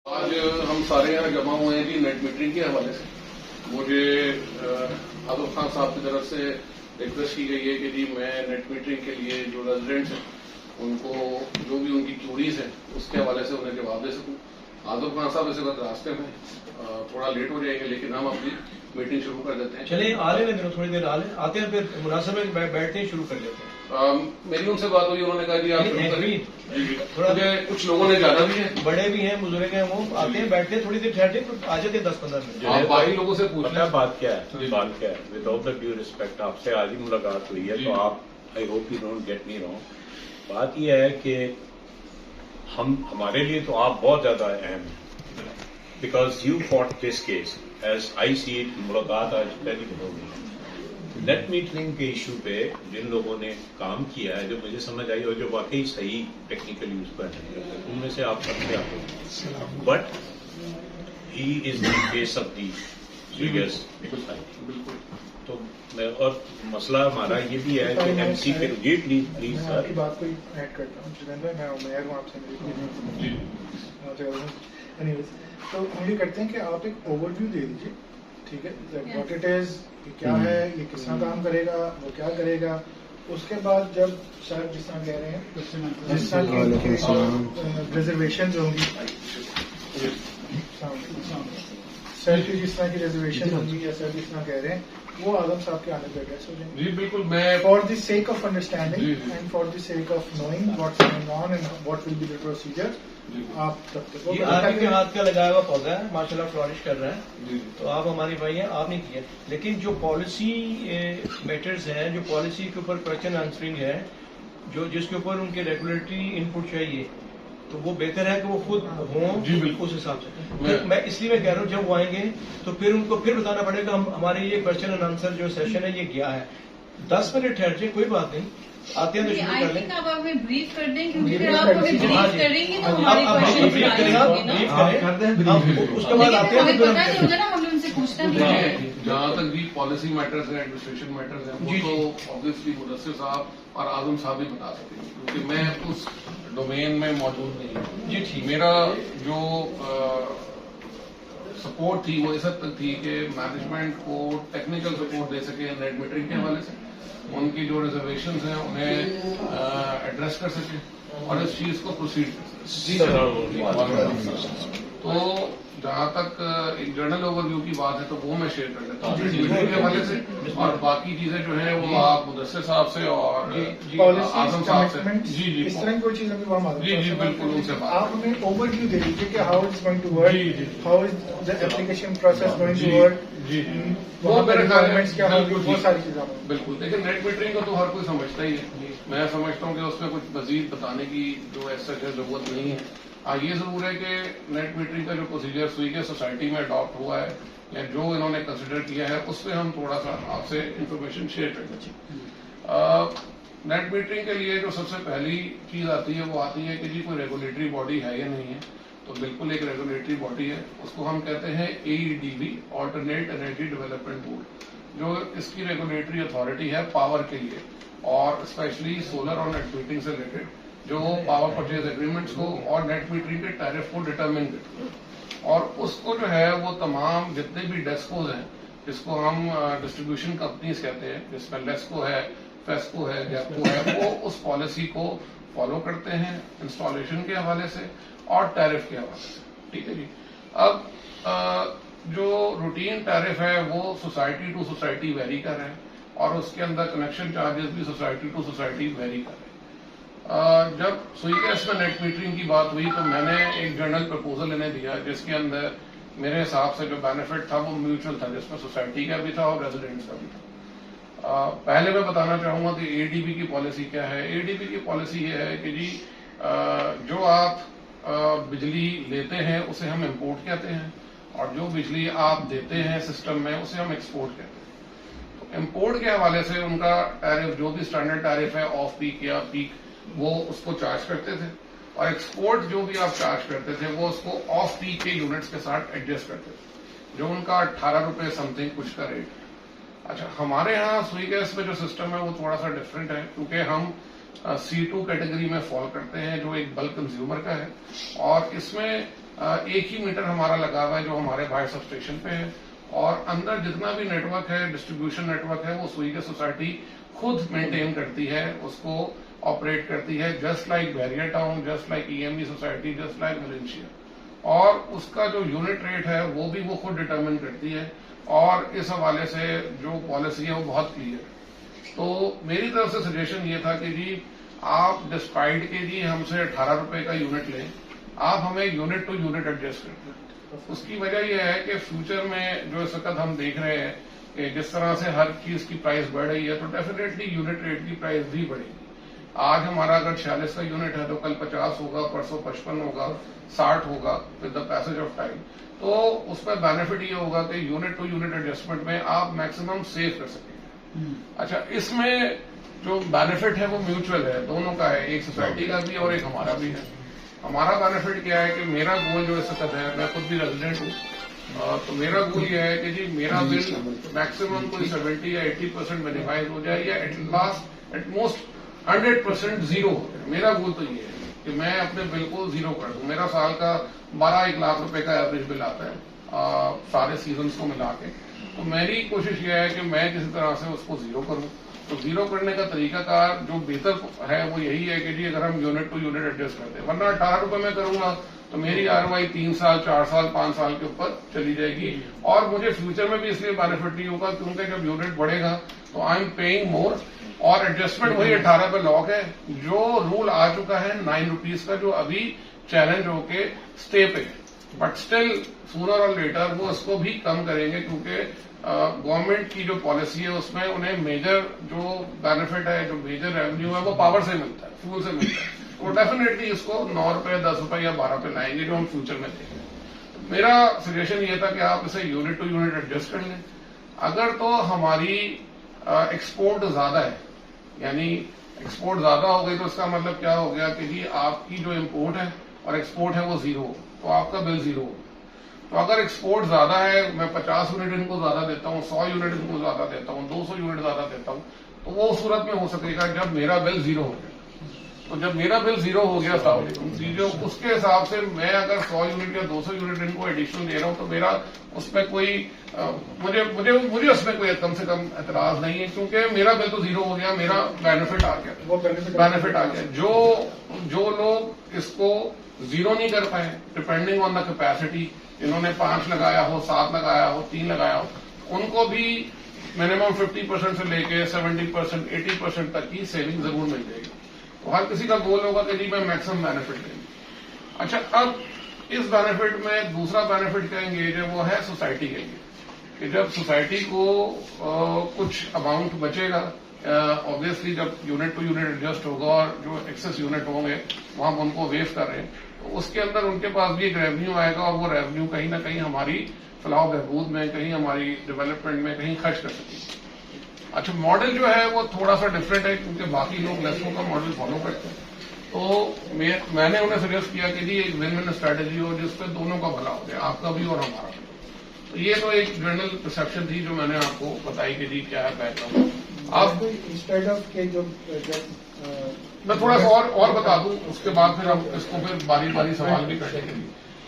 आज हम सारे यहाँ जमा हुए हैं कि नेट मीटरिंग के हवाले से मुझे आजम खान साहब की तरफ से रिक्वेस्ट की गई है कि जी मैं नेट मीटरिंग के लिए जो रेजिडेंट्स हैं उनको जो भी उनकी क्यूरीज है उसके हवाले से उन्हें जवाब दे सकूं। आजम खान साहब इस वक्त रास्ते में थोड़ा लेट हो जाएंगे, लेकिन हम अपनी मीटिंग शुरू कर देते हैं। चलिए आ लेने दें, थोड़ी देर आते हैं, फिर मुनासिब में बैठते हैं, शुरू कर लेते हैं। मेरी उनसे बात हुई, उन्होंने कहा जी आप शुरू करें। थोड़ा कुछ लोगों ने जाना भी है, बड़े भी हैं, बुजुर्ग हैं, वो आते हैं, बैठते हैं, थोड़ी देर ठहरते हैं, आ जाते हैं 10-15 मिनट। आप बाकी लोगों से पूछना बात क्या है, सवाल क्या है। With all the due respect, आपसे आज ही मुलाकात हुई है, तो आप I hope you don't get me wrong. बात यह है कि हमारे लिए तो आप बहुत ज्यादा अहम हैं, because you fought this case as I see it. मुलाकात आज पहली हो गई नेट मीटरिंग के इशू पे जिन लोगों ने काम किया है, जो मुझे समझ आई और जो वाकई सही टेक्निकली उस पर नहीं करते, उनमें से आप सबसे आते। But he is the face of the biggest society. तो मैं और मसला हमारा ये भी है कि एमसी के जी प्लीज सर आपकी बात को ऐड करता हूँ जितेंद्र, मैं उमैर हूँ आपसे मेरी। एनीवेज, तो हम ये करते हैं कि आप एक ओवरव्यू दे दीजिए, ठीक है, व्हाट इट इज, क्या है, ये किस तरह काम करेगा, वो क्या करेगा। उसके बाद जब सर जिस तरह कह रहे हैं, जिस तरह की रिजर्वेशन होंगी, सर की जिस तरह की रिजर्वेशन होंगी या सर जिस तरह कह रहे हैं, वो आजम साहब के आने पर एड्रेस हो जाएंगे। जी बिल्कुल, मैं for the sake of understanding and for the sake of knowing what's going on and what will be the procedure, आप तब तक ये आपके हाथ का लगाया हुआ पौधा है, माशाल्लाह फ्लॉरिश कर रहा है। तो आप हमारे भाई हैं, आप नहीं किया, लेकिन जो पॉलिसी मैटर्स हैं, जो पॉलिसी के ऊपर क्वेश्चन आंसरिंग है, जो जिसके ऊपर उनके रेगुलेटरी इनपुट चाहिए, तो वो बेहतर है कि वो खुद हों उस हिसाब से। मैं इसलिए मैं कह रहा हूँ, जब वो आएंगे तो फिर उनको फिर बताना पड़ेगा हमारे ये क्वेश्चन एंड आंसर जो सेशन है ये क्या है। 10 मिनट ठहर जाए, कोई बात नहीं, आते हैं तो शुरू कर लें। आप हमें ब्रीफ कर दें, क्योंकि फिर आप हमें ब्रीफ करेंगे तो हमारे क्वेश्चन उसके बाद आते हैं, हमें पता नहीं होगा ना, हमने उनसे पूछना भी है। जहाँ तक भी पॉलिसी मैटर्स है, एडमिनिस्ट्रेशन मैटर्स है, वो तो ऑब्वियसली मुदस्सिर साहब और आजम साहब ही बता सकेंगे, क्योंकि मैं उस डोमेन में मौजूद नहीं हूँ। जी ठीक। मेरा जो सपोर्ट थी वो इस हद तक थी कि मैनेजमेंट को टेक्निकल सपोर्ट दे सके नेट मीटरिंग के हवाले से, उनकी जो रिजर्वेशंस हैं उन्हें एड्रेस कर सके और इस चीज को प्रोसीड कर सके। तो जहाँ तक एक जर्नल ओवरव्यू की बात है तो वो मैं शेयर कर लेता हूँ मीटिंग के हवाले से, और बाकी चीजें जो है वो आप मुदस्सिर साहब से और आजम साहब से जी इस तरह की कोई चीज अभी वहाँ जी बिल्कुल उनसे आप हमें ओवरव्यू दे दीजिए कि how is going to work, how is the application process going to work, वो मेरे ख्याल में क्या होगी, वो सारी चीजें। बिल्कुल, लेकिन नेट मीटरिंग को तो हर कोई समझता ही है। मैं समझता हूँ कि उसमें कुछ मजीद बताने की जो ऐसा जरूरत नहीं है। हाँ, ये जरूर है कि नेट मीटरिंग का जो प्रोसीजर सुई के सोसाइटी में अडॉप्ट हुआ है या जो इन्होंने कंसिडर किया है, उस पर हम थोड़ा सा आपसे इंफॉर्मेशन शेयर करना चाहिए। नेट मीटरिंग के लिए जो सबसे पहली चीज आती है वो आती है कि जी कोई रेगुलेटरी बॉडी है या नहीं है। तो बिल्कुल एक रेगुलेटरी बॉडी है, उसको हम कहते हैं AEDB, alternate energy development board, जो इसकी रेगुलेटरी अथॉरिटी है पावर के लिए, और स्पेशली सोलर और नेट मीटरिंग से रिलेटेड जो पावर परचेज एग्रीमेंट्स को और नेट मीटरिंग के टैरिफ को डिटरमिन करती है। और उसको जो है वो तमाम जितने भी डेस्कोज हैं, जिसको हम डिस्ट्रीब्यूशन कंपनीज कहते हैं, जिसमें लेस्को है, फेस्को है, गैपको है, वो उस पॉलिसी को फॉलो करते हैं इंस्टॉलेशन के हवाले से और टैरिफ के हवाले से। ठीक है जी। अब जो रूटीन टैरिफ है वो सोसाइटी टू सोसाइटी वेरी कर रहे हैं, और उसके अंदर कनेक्शन चार्जेस भी सोसाइटी टू सोसाइटी वेरी कर रहे हैं। जब सुई गैस में नेट मीटरिंग की बात हुई तो मैंने एक जर्नल प्रपोजल इन्हें दिया, जिसके अंदर मेरे हिसाब से जो बेनिफिट था वो म्यूचुअल था, जिसमें सोसाइटी का भी था और रेजिडेंट्स का भी था। पहले मैं बताना चाहूंगा कि ADB की पॉलिसी क्या है। ADB की पॉलिसी ये है कि जी जो आप बिजली लेते हैं उसे हम इम्पोर्ट कहते हैं, और जो बिजली आप देते हैं सिस्टम में उसे हम एक्सपोर्ट कहते हैं। तो इम्पोर्ट के हवाले से उनका टैरिफ जो भी स्टैंडर्ड टैरिफ है, ऑफ पीक या पीक, वो उसको चार्ज करते थे, और एक्सपोर्ट जो भी आप चार्ज करते थे वो उसको ऑफ पीक के यूनिट्स के साथ एडजस्ट करते थे, जो उनका 18 रुपए समथिंग कुछ का रेट है। अच्छा, हमारे यहाँ सुई गैस में जो सिस्टम है वो थोड़ा सा डिफरेंट है, क्योंकि हम C2 कैटेगरी में फॉल करते हैं, जो एक बल्क कंज्यूमर का है, और इसमें एक ही मीटर हमारा लगा हुआ है जो हमारे बाहर सब स्टेशन पे है, और अंदर जितना भी नेटवर्क है, डिस्ट्रीब्यूशन नेटवर्क है, वो सुई के सोसाइटी खुद मेंटेन करती है, उसको ऑपरेट करती है, just like barrier town, just like EME society, just like वैलेंशिया। और उसका जो यूनिट रेट है वो भी वो खुद डिटरमिन करती है, और इस हवाले से जो पॉलिसी है वो बहुत क्लियर है। तो मेरी तरफ से सजेशन ये था कि जी आप डिस्पाइट के जी हमसे 18 रुपए का यूनिट लें, आप हमें यूनिट टू यूनिट एडजस्ट कर दें। उसकी वजह यह है कि फ्यूचर में जो इस वक्त हम देख रहे हैं कि जिस तरह से हर चीज की प्राइस बढ़ रही है, तो डेफिनेटली यूनिट रेट की प्राइस भी बढ़ेगी। आज हमारा अगर 46 का यूनिट है तो कल 50 होगा, परसों 55 होगा, 60 होगा with the passage of time. तो उसमें बेनिफिट ये होगा कि यूनिट टू यूनिट एडजस्टमेंट में आप मैक्सिमम सेव कर सकेंगे। अच्छा, इसमें जो बेनिफिट है वो म्यूचुअल है, दोनों का है, एक सोसाइटी का भी और एक हमारा भी है। हमारा बेनिफिट क्या है कि मेरा गोल जो इस वक्त है, मैं खुद भी रेजिडेंट हूँ, तो मेरा गोल ये है कि जी मेरा बिल मैक्सिमम कोई 70 या 80% मिनिमाइज हो जाए, या एट मोस्ट 100% जीरो हो जाए। मेरा गोल तो ये है कि मैं अपने बिल को जीरो कर दूं। मेरा साल का 12-1 लाख रुपए का एवरेज बिल आता है सारे सीजन्स को मिला के। तो मेरी कोशिश यह है कि मैं किसी तरह से उसको जीरो करूं। तो जीरो करने का तरीकाकार जो बेहतर है वो यही है कि जी अगर हम यूनिट टू यूनिट एडजस्ट करते हैं, वरना 18 रुपए में करूंगा तो मेरी ROI 3 साल, 4 साल, 5 साल के ऊपर चली जाएगी, और मुझे फ्यूचर में भी इसलिए बेनिफिट नहीं होगा क्योंकि जब यूनिट बढ़ेगा तो आई एम पेइंग मोर, और एडजस्टमेंट वही 18 पे लॉक है। जो रूल आ चुका है 9 रुपीज का, जो अभी चैलेंज होके स्टे पे है, बट स्टिल सूनर और लेटर वो इसको भी कम करेंगे, क्योंकि गवर्नमेंट की जो पॉलिसी है उसमें उन्हें मेजर जो बेनिफिट है, जो मेजर रेवेन्यू है वो पावर से मिलता है, फ्यूल से मिलता है। तो डेफिनेटली इसको 9 रुपए, 10 रुपए या 12 पे लाएंगे, जो हम फ्यूचर में देखेंगे। मेरा सजेशन ये था कि आप इसे यूनिट टू यूनिट एडजस्ट कर लें। अगर तो हमारी एक्सपोर्ट ज्यादा है, यानी एक्सपोर्ट ज्यादा हो गई, तो इसका मतलब क्या हो गया कि जी आपकी जो इम्पोर्ट है और एक्सपोर्ट है वो जीरो, तो आपका बिल जीरो हो। तो अगर एक्सपोर्ट ज्यादा है, मैं 50 यूनिट इनको ज्यादा देता हूँ, 100 यूनिट इनको ज्यादा देता हूँ, 200 यूनिट ज्यादा देता हूँ, तो वो सूरत में हो सकेगा जब मेरा बिल जीरो हो गया। तो जब मेरा बिल जीरो हो गया चीजों, उसके हिसाब से मैं अगर 100 यूनिट या 200 यूनिट इनको एडिशनल दे रहा हूँ, तो मेरा उसमें कोई मुझे उसमें कोई कम से कम एतराज नहीं है, क्योंकि मेरा बिल तो जीरो हो गया, मेरा बेनिफिट आ गया, वो बेनिफिट आ गया। जो लोग इसको जीरो नहीं कर पाए, डिपेंडिंग ऑन द कैपेसिटी, इन्होंने 5 लगाया हो, 7 लगाया हो, 3 लगाया हो, उनको भी मिनिमम 50% से लेके 70%, 80% तक की सेविंग जरूर मिल जाएगी। तो हर किसी का गोल होगा कि जी मैं मैक्सिमम बेनिफिट लेंगे। अच्छा, अब इस बेनिफिट में दूसरा बेनिफिट क्या एंगेज है, वो है सोसाइटी के लिए, कि जब सोसाइटी को कुछ अमाउंट बचेगा, ऑब्वियसली जब यूनिट टू यूनिट एडजस्ट होगा और जो एक्सेस यूनिट होंगे वो हम उनको वेव कर रहे हैं, तो उसके अंदर उनके पास भी एक रेवेन्यू आएगा, और वो रेवेन्यू कहीं ना कहीं हमारी फलाह बहबूद में, कहीं हमारी डेवलपमेंट में कहीं खर्च कर सकेगी। अच्छा, मॉडल जो है वो थोड़ा सा डिफरेंट है, क्योंकि बाकी लोग लेसो का मॉडल फॉलो करते हैं। तो मैंने उन्हें सजेस्ट किया कि जी एक विन विन स्ट्रैटेजी हो जिसपे दोनों का भला हो जाए, आपका भी और हमारा भी। तो ये तो एक जनरल परसेप्शन थी जो मैंने आपको बताई कि जी क्या है बैकग्राउंड। आप इंस्टेड ऑफ के जो मैं थोड़ा सा और बता दूं, उसके बाद फिर हम इसको फिर बारी बारी सवाल भी करेंगे।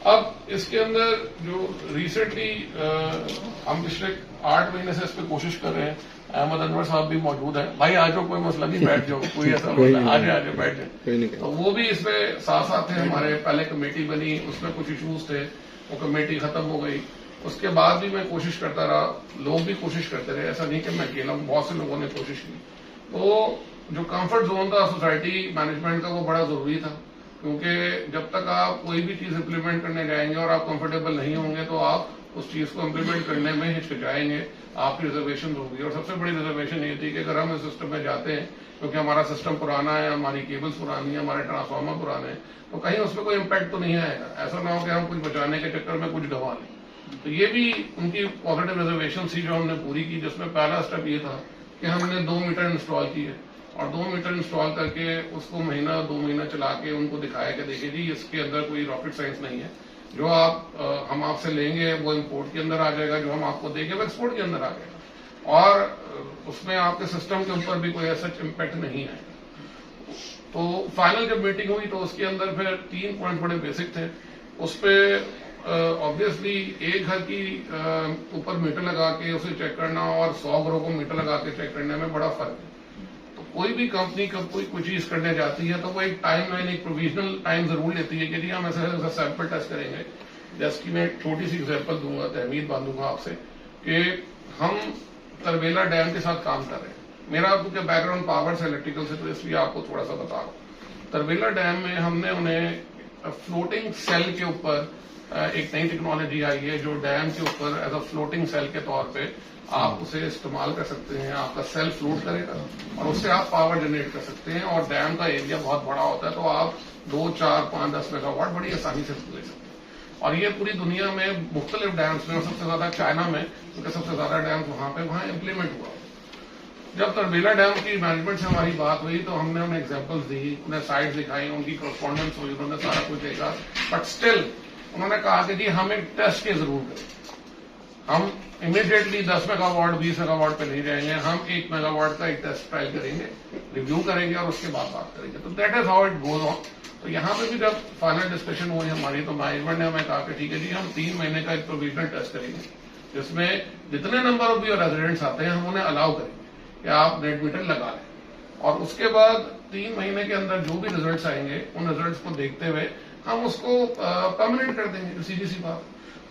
अब इसके अंदर जो रिसेंटली हम पिछले 8 महीने से इस पर कोशिश कर रहे हैं, अहमद अनवर साहब भी मौजूद है। भाई आ जाओ, कोई मसला नहीं, बैठ जाओ, कोई ऐसा मसला, आ जाए बैठ जाए। तो वो भी इसमें साथ थे हमारे। पहले कमेटी बनी, उसमें कुछ इश्यूज थे, वो कमेटी खत्म हो गई। उसके बाद भी मैं कोशिश करता रहा, लोग भी कोशिश करते रहे, ऐसा नहीं कि मैं अकेला हूं, बहुत से लोगों ने कोशिश की। तो जो कंफर्ट जोन था सोसाइटी मैनेजमेंट का, वो बड़ा जरूरी था, क्योंकि जब तक आप कोई भी चीज इम्प्लीमेंट करने जाएंगे और आप कंफर्टेबल नहीं होंगे तो आप उस चीज को इम्प्लीमेंट करने में हिचकिचाएंगे, आपकी रिजर्वेशन होगी। और सबसे बड़ी रिजर्वेशन ये थी कि अगर हम इस सिस्टम में जाते हैं, क्योंकि हमारा सिस्टम पुराना है, हमारी केबल्स पुरानी है, हमारे ट्रांसफार्मर पुराने हैं, तो कहीं उसमें कोई इम्पैक्ट तो नहीं आएगा। ऐसा ना हो कि हम कुछ बचाने के चक्कर में कुछ गंवा लें। तो ये भी उनकी पॉजिटिव रिजर्वेशन थी जो हमने पूरी की, जिसमें पहला स्टेप ये था कि हमने 2 मीटर इंस्टॉल किए, और 2 मीटर इंस्टॉल करके उसको महीना 2 महीना चला के उनको दिखाया कि देखिए जी इसके अंदर कोई रॉकेट साइंस नहीं है, जो हम आपसे लेंगे वो इम्पोर्ट के अंदर आ जाएगा, जो हम आपको देंगे वो एक्सपोर्ट के अंदर आ जाएगा, और उसमें आपके सिस्टम के ऊपर भी कोई ऐसा इम्पैक्ट नहीं आएगा। तो फाइनल जब मीटिंग हुई तो उसके अंदर फिर 3 पॉइंट बड़े बेसिक थे। उस पर ऑब्वियसली एक घर की ऊपर मीटर लगा के उसे चेक करना और 100 घरों को मीटर लगा के चेक करने में बड़ा फर्क है। तो कोई भी कंपनी कब कोई चीज करने जाती है तो वो एक टाइम लाइन, एक प्रोविजनल टाइम जरूर लेती है कि जी हम ऐसे सैंपल टेस्ट करेंगे। जैसे कि मैं एक छोटी सी एग्जाम्पल दूंगा, तहमीद बांधूंगा आपसे कि हम तरबेला डैम के साथ काम कर रहे हैं। मेरा आपको बैकग्राउंड पावर से, इलेक्ट्रिकल से, तो इसलिए आपको थोड़ा सा बता रहा हूँ। तरबेला डैम में हमने उन्हें फ्लोटिंग सेल के ऊपर एक नई टेक्नोलॉजी आई है जो डैम के ऊपर एज अ फ्लोटिंग सेल के तौर पे आप उसे इस्तेमाल कर सकते हैं। आपका सेल फ्लोट करेगा और उससे आप पावर जनरेट कर सकते हैं। और डैम का एरिया बहुत बड़ा होता है तो आप 2, 4, 5, 10 मेगावाट बड़ी आसानी से ले सकते हैं। और ये पूरी दुनिया में मुख्तलिफ डैम्स में, सबसे ज्यादा चाइना में, क्योंकि सबसे ज्यादा डैम्स वहां इम्प्लीमेंट हुआ। जब तरबेला डैम की मैनेजमेंट से हमारी बात हुई तो हमने उन्हें एग्जांपल्स दी, उन्हें साइट्स दिखाई, उनकी करस्पॉन्डेंस हुई, उन्होंने सारा कुछ देखा। बट स्टिल उन्होंने कहा कि जी हम एक टेस्ट के जरूर करें। हम इमीडिएटली 10 मेगावाट 20 मेगावाट पे नहीं जाएंगे, हम 1 मेगावाट का एक टेस्ट ट्रायल करेंगे, रिव्यू करेंगे और उसके बाद बात करेंगे। तो that is how it goes on. तो यहाँ पे भी जब फाइनल डिस्कशन हुई हमारी तो मैनेजमेंट ने हमें कहा कि ठीक है जी हम 3 महीने का एक प्रोविजनल टेस्ट करेंगे जिसमें जितने नंबर ऑफ योर रेजिडेंट्स आते हैं हम उन्हें अलाउ करेंगे कि आप नेट मीटर लगा लें। और उसके बाद 3 महीने के अंदर जो भी रिजल्ट्स आएंगे उन रिजल्ट्स को देखते हुए हम उसको परमानेंट कर देंगे, सीधी सी बात।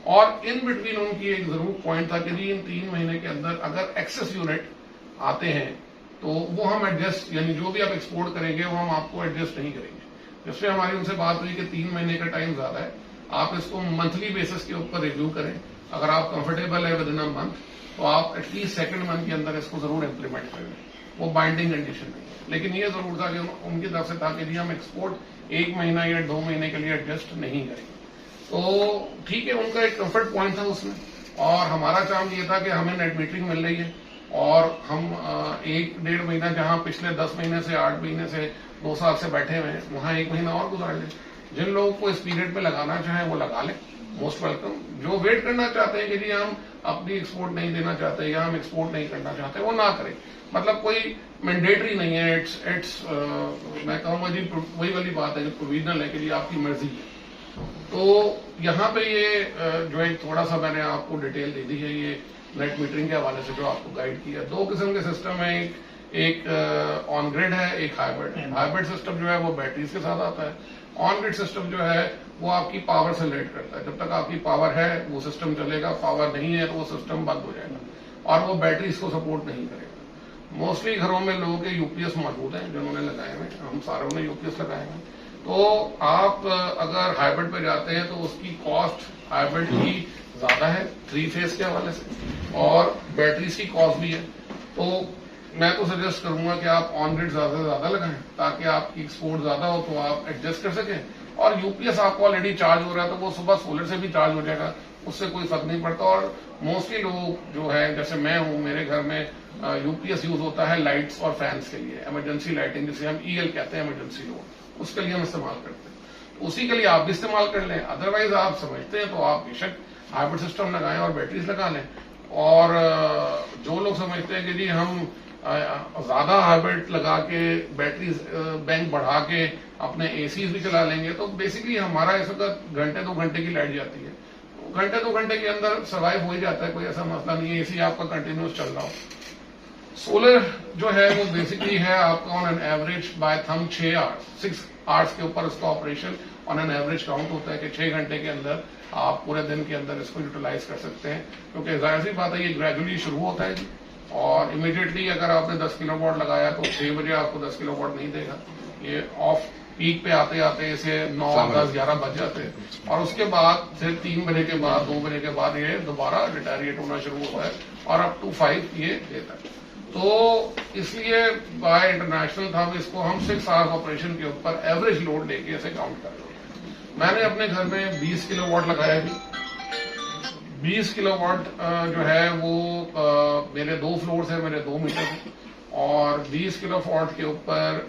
और इन बिटवीन उनकी एक जरूर पॉइंट था कि जी इन 3 महीने के अंदर अगर एक्सेस यूनिट आते हैं तो वो हम एडजस्ट, यानी जो भी आप एक्सपोर्ट करेंगे वो हम आपको एडजस्ट नहीं करेंगे। जिससे हमारी उनसे बात हुई कि 3 महीने का टाइम ज्यादा है, आप इसको मंथली बेसिस के ऊपर रिव्यू करें। अगर आप कंफर्टेबल है विद इन अ मंथ तो आप एटलीस्ट 2nd मंथ के अंदर इसको जरूर इम्प्लीमेंट करें। वो बाइंडिंग कंडीशन नहीं है, लेकिन ये जरूर था कि उनकी तरफ से था कि जी हम एक्सपोर्ट 1 महीना या 2 महीने के लिए एडजस्ट नहीं करेंगे। तो ठीक है, उनका एक कंफर्ट पॉइंट था उसमें। और हमारा काम ये था कि हमें नेट मीटरिंग मिल रही है और हम 1-1.5 महीना जहां पिछले 10 महीने से 8 महीने से 2 साल से बैठे हुए हैं वहां 1 महीना और गुजार लें। जिन लोगों को इस पीरियड में लगाना चाहें वो लगा लें, मोस्ट वेलकम। जो वेट करना चाहते हैं कि जी हम अपनी एक्सपोर्ट नहीं देना चाहते या हम एक्सपोर्ट नहीं करना चाहते वो ना करें। मतलब कोई मैंडेटरी नहीं है। इट्स मैं कहूंगा जी वही वाली बात है जो प्रोविजनल है कि जी आपकी मर्जी है। तो यहाँ पे ये जो एक थोड़ा सा मैंने आपको डिटेल दे दी है ये नेट मीटरिंग के हवाले से जो आपको गाइड किया। 2 किस्म के सिस्टम है, एक ऑन ग्रिड है, एक हाइब्रिड। हाइब्रिड सिस्टम जो है वो बैटरीज के साथ आता है। ऑन ग्रिड सिस्टम जो है वो आपकी पावर से रिलेट करता है। जब तक आपकी पावर है वो सिस्टम चलेगा, पावर नहीं है तो वो सिस्टम बंद हो जाएगा और वो बैटरीज को सपोर्ट नहीं करेगा। मोस्टली घरों में लोगों के यूपीएस मौजूद हैं जिन्होंने लगाए हुए, हम सारों ने यूपीएस लगाए हैं। तो आप अगर हाइब्रिड पे जाते हैं तो उसकी कॉस्ट हाइब्रिड की ज्यादा है 3 फेज के हवाले से और बैटरीज की कॉस्ट भी है। तो मैं तो सजेस्ट करूंगा कि आप ऑन ग्रिड ज्यादा से ज्यादा लगाएं ताकि आपकी एक्सपोर्ट ज्यादा हो तो आप एडजस्ट कर सकें। और यूपीएस आपको ऑलरेडी चार्ज हो रहा है तो वो सुबह सोलर से भी चार्ज हो जाएगा, उससे कोई फर्क नहीं पड़ता। और मोस्टली लोग जो है, जैसे मैं हूं, मेरे घर में यूपीएस यूज होता है लाइट्स और फैंस के लिए, इमरजेंसी लाइटिंग जिसे हम ईएल कहते हैं, इमरजेंसी लोड, उसके लिए हम इस्तेमाल करते हैं। उसी के लिए आप भी इस्तेमाल कर लें। अदरवाइज आप समझते हैं तो आप बेशक हाइब्रिड सिस्टम लगाएं और बैटरीज लगा लें। और जो लोग समझते हैं कि जी हम ज्यादा हाइब्रिड लगा के बैटरी बैंक बढ़ा के अपने एसीज भी चला लेंगे तो बेसिकली हमारा इस वक्त घंटे 2 घंटे की लाइट जाती है। घंटे 2 घंटे के अंदर सर्वाइव हो ही जाता है, कोई ऐसा मसला नहीं है। एसी आपका कंटिन्यूस चल रहा हो। सोलर जो है वो बेसिकली है आपका on an average by thumb 6 hours के ऊपर उसका operation on an average count होता है कि 6 घंटे के अंदर आप पूरे दिन के अंदर इसको यूटिलाइज कर सकते हैं। क्योंकि जाहिर सी बात है ये ग्रेजुअली शुरू होता है जी, और इमीडिएटली अगर आपने 10 किलोवाट लगाया तो 6 बजे आपको 10 किलोवाट नहीं देगा। ये ऑफ पीक पे आते आते इसे 9, 10, 11 बज जाते हैं और उसके बाद फिर 3 बजे के बाद 2 बजे के बाद ये दोबारा रिटायरिएट होना शुरू होता है और अप टू 5 ये देता है। तो इसलिए बाय इंटरनेशनल था इसको हम 6 आवर्स ऑपरेशन के ऊपर एवरेज लोड लेके इसे काउंट कर रहे हैं। मैंने अपने घर में 20 किलोवाट लगाया भी। 20 किलोवाट जो है वो मेरे 2 फ्लोर्स है, मेरे 2 मीटर है और 20 किलोवाट के ऊपर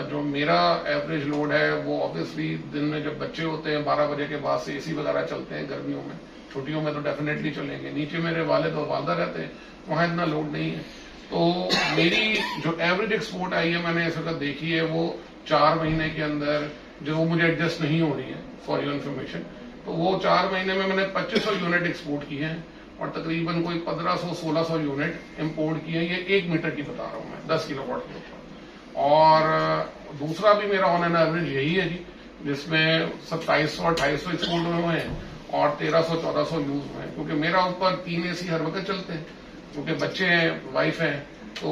जो मेरा एवरेज लोड है वो ऑब्वियसली दिन में जब बच्चे होते हैं 12 बजे के बाद से एसी वगैरह चलते हैं गर्मियों में, छुट्टियों में तो डेफिनेटली चलेंगे। नीचे मेरे वालिद और वालदा रहते हैं, वहां इतना लोड नहीं है। तो मेरी जो एवरेज एक्सपोर्ट आई है मैंने इस वक्त देखी है वो 4 महीने के अंदर जो मुझे एडजस्ट नहीं हो रही है, फॉर योर इन्फॉर्मेशन, तो वो 4 महीने में मैंने 2500 यूनिट एक्सपोर्ट किए हैं और तकरीबन कोई 1500-1600 यूनिट इंपोर्ट किए हैं। ये 1 मीटर की बता रहा हूं मैं, 10 किलोवाट के ऊपर। और दूसरा भी मेरा ऑन एन एवरेज यही है जी, जिसमें 2700-2800 एक्सपोर्ट हुए हैं और 1300-1400 यूज हुए हैं, क्योंकि मेरा ऊपर 3 AC हर वक्त चलते हैं, क्योंकि बच्चे हैं, वाइफ है, तो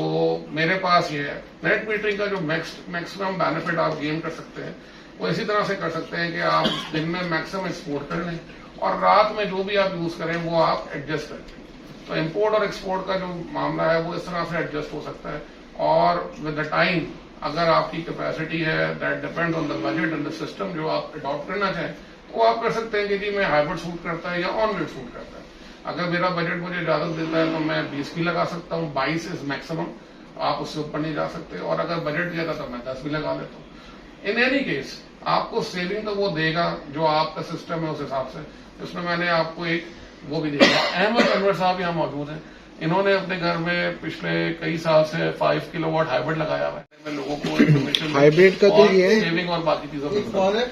मेरे पास ये है। नेट मीटरिंग का जो मैक्सिमम बेनिफिट आप गेन कर सकते हैं वो इसी तरह से कर सकते हैं कि आप दिन में मैक्सिमम एक्सपोर्ट कर लें और रात में जो भी आप यूज करें वो आप एडजस्ट करें। तो इंपोर्ट और एक्सपोर्ट का जो मामला है वो इस तरह से एडजस्ट हो सकता है। और विद द टाइम अगर आपकी कैपेसिटी है, that depends on the budget and the system जो आप अडॉप्ट करना चाहें, तो आप कर सकते हैं कि जी मैं हाइब्रिड सूट करता है या ऑन ग्रिड सूट करता है। अगर मेरा बजट मुझे इजाजत देता है तो मैं 20 की लगा सकता हूँ, 22 इज मैक्सिमम, आप उससे ऊपर नहीं जा सकते। और अगर बजट दिया था तो मैं 10 भी लगा लेता हूँ। इन एनी केस आपको सेविंग तो वो देगा जो आपका सिस्टम है उस हिसाब से। इसमें मैंने आपको एक वो भी दिया। अहमद अनवर साहब यहाँ मौजूद हैं, इन्होंने अपने घर में पिछले कई साल से 5 किलोवाट हाइब्रिड लगाया हुआ है। मैं लोगों को इन्फॉर्मेशन हाइब्रिड का तो ये सेविंग और बाकी चीजों एक सवाल है,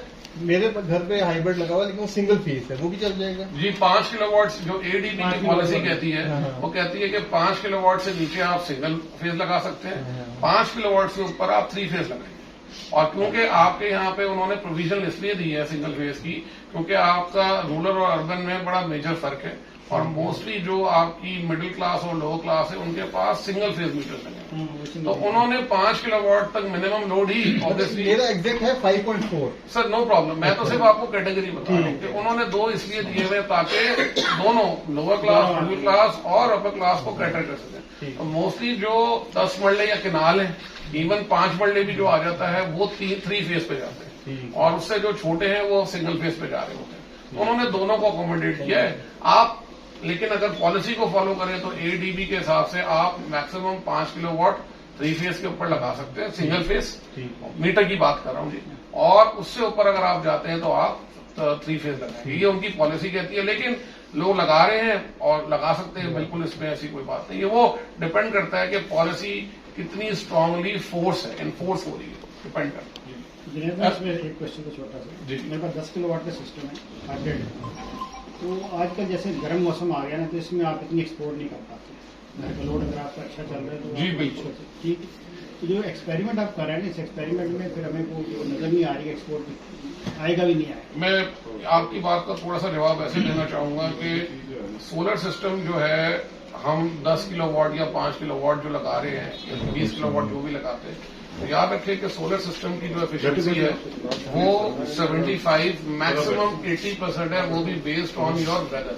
मेरे घर पे हाइब्रिड लगा हुआ लेकिन वो सिंगल फेस है, वो भी चल जाएगा जी। 5 किलोवाट जो एडीबी की पॉलिसी कहती है, वो कहती है कि 5 किलोवाट से नीचे आप सिंगल फेज लगा सकते हैं, 5 किलोवाट से ऊपर आप 3 फेज लगाएंगे। और क्योंकि आपके यहाँ पे उन्होंने प्रोविजन इसलिए दी है सिंगल फेज की, क्योंकि आपका रूरल और अर्बन में बड़ा मेजर फर्क है और मोस्टली जो आपकी मिडिल क्लास और लोअर क्लास है उनके पास सिंगल फेज मीटर लगे। तो उन्होंने 5 किलोवाट तक मिनिमम लोड ही ऑब्वियसली। मेरा एग्जैक्ट है 5.4। सर नो प्रॉब्लम, मैं तो सिर्फ आपको कैटेगरी बता रहा हूँ कि उन्होंने 2 इसलिए दिए हुए ताकि दोनों लोअर क्लास, मिडिल क्लास और अपर क्लास को कैटर कर सकें। तो मोस्टली जो 10 मरले या किनाल है, इवन 5 मरले भी जो आ जाता है वो 3 फेज पे जाते हैं और उससे जो छोटे हैं वो सिंगल फेज पे जा रहे होते हैं। तो उन्होंने दोनों को अकोमोडेट किया है। आप लेकिन अगर पॉलिसी को फॉलो करें तो एडीबी के हिसाब से आप मैक्सिमम 5 किलोवाट 3 फेज के ऊपर लगा सकते हैं, सिंगल फेज मीटर की बात कर रहा हूँ जी। और उससे ऊपर अगर आप जाते हैं तो आप 3 फेज लगाएंगे, ये उनकी पॉलिसी कहती है। लेकिन लोग लगा रहे हैं और लगा सकते हैं, बिल्कुल इसमें ऐसी कोई बात नहीं है। वो डिपेंड करता है कि पॉलिसी कितनी स्ट्रांगली इन्फोर्स हो रही है, डिपेंड करता है। इसमें एक क्वेश्चन तो छोटा सा जी। मेरे पास 10 किलोवाट का सिस्टम है हाइब्रिड, तो आजकल जैसे गर्म मौसम आ गया ना, तो इसमें आप इतनी एक्सपोर्ट नहीं कर पाते। घर का लोड अगर आपका अच्छा चल रहा है तो जी बिल्कुल ठीक। तो जो एक्सपेरिमेंट आप कर रहे हैं, इस एक्सपेरिमेंट में फिर हमें वो नजर नहीं आ रही, एक्सपोर्ट आएगा भी नहीं आएगा। मैं आपकी बात का थोड़ा सा जवाब ऐसे देना चाहूंगा कि सोलर सिस्टम जो है हम 10 किलोवाट या 5 किलोवाट जो लगा रहे हैं या 20 किलोवाट जो भी लगाते हैं, तो याद रखें कि सोलर सिस्टम की जो एफिशिएंसी है वो 75 मैक्सिमम 80% है, वो भी बेस्ड ऑन योर वेदर।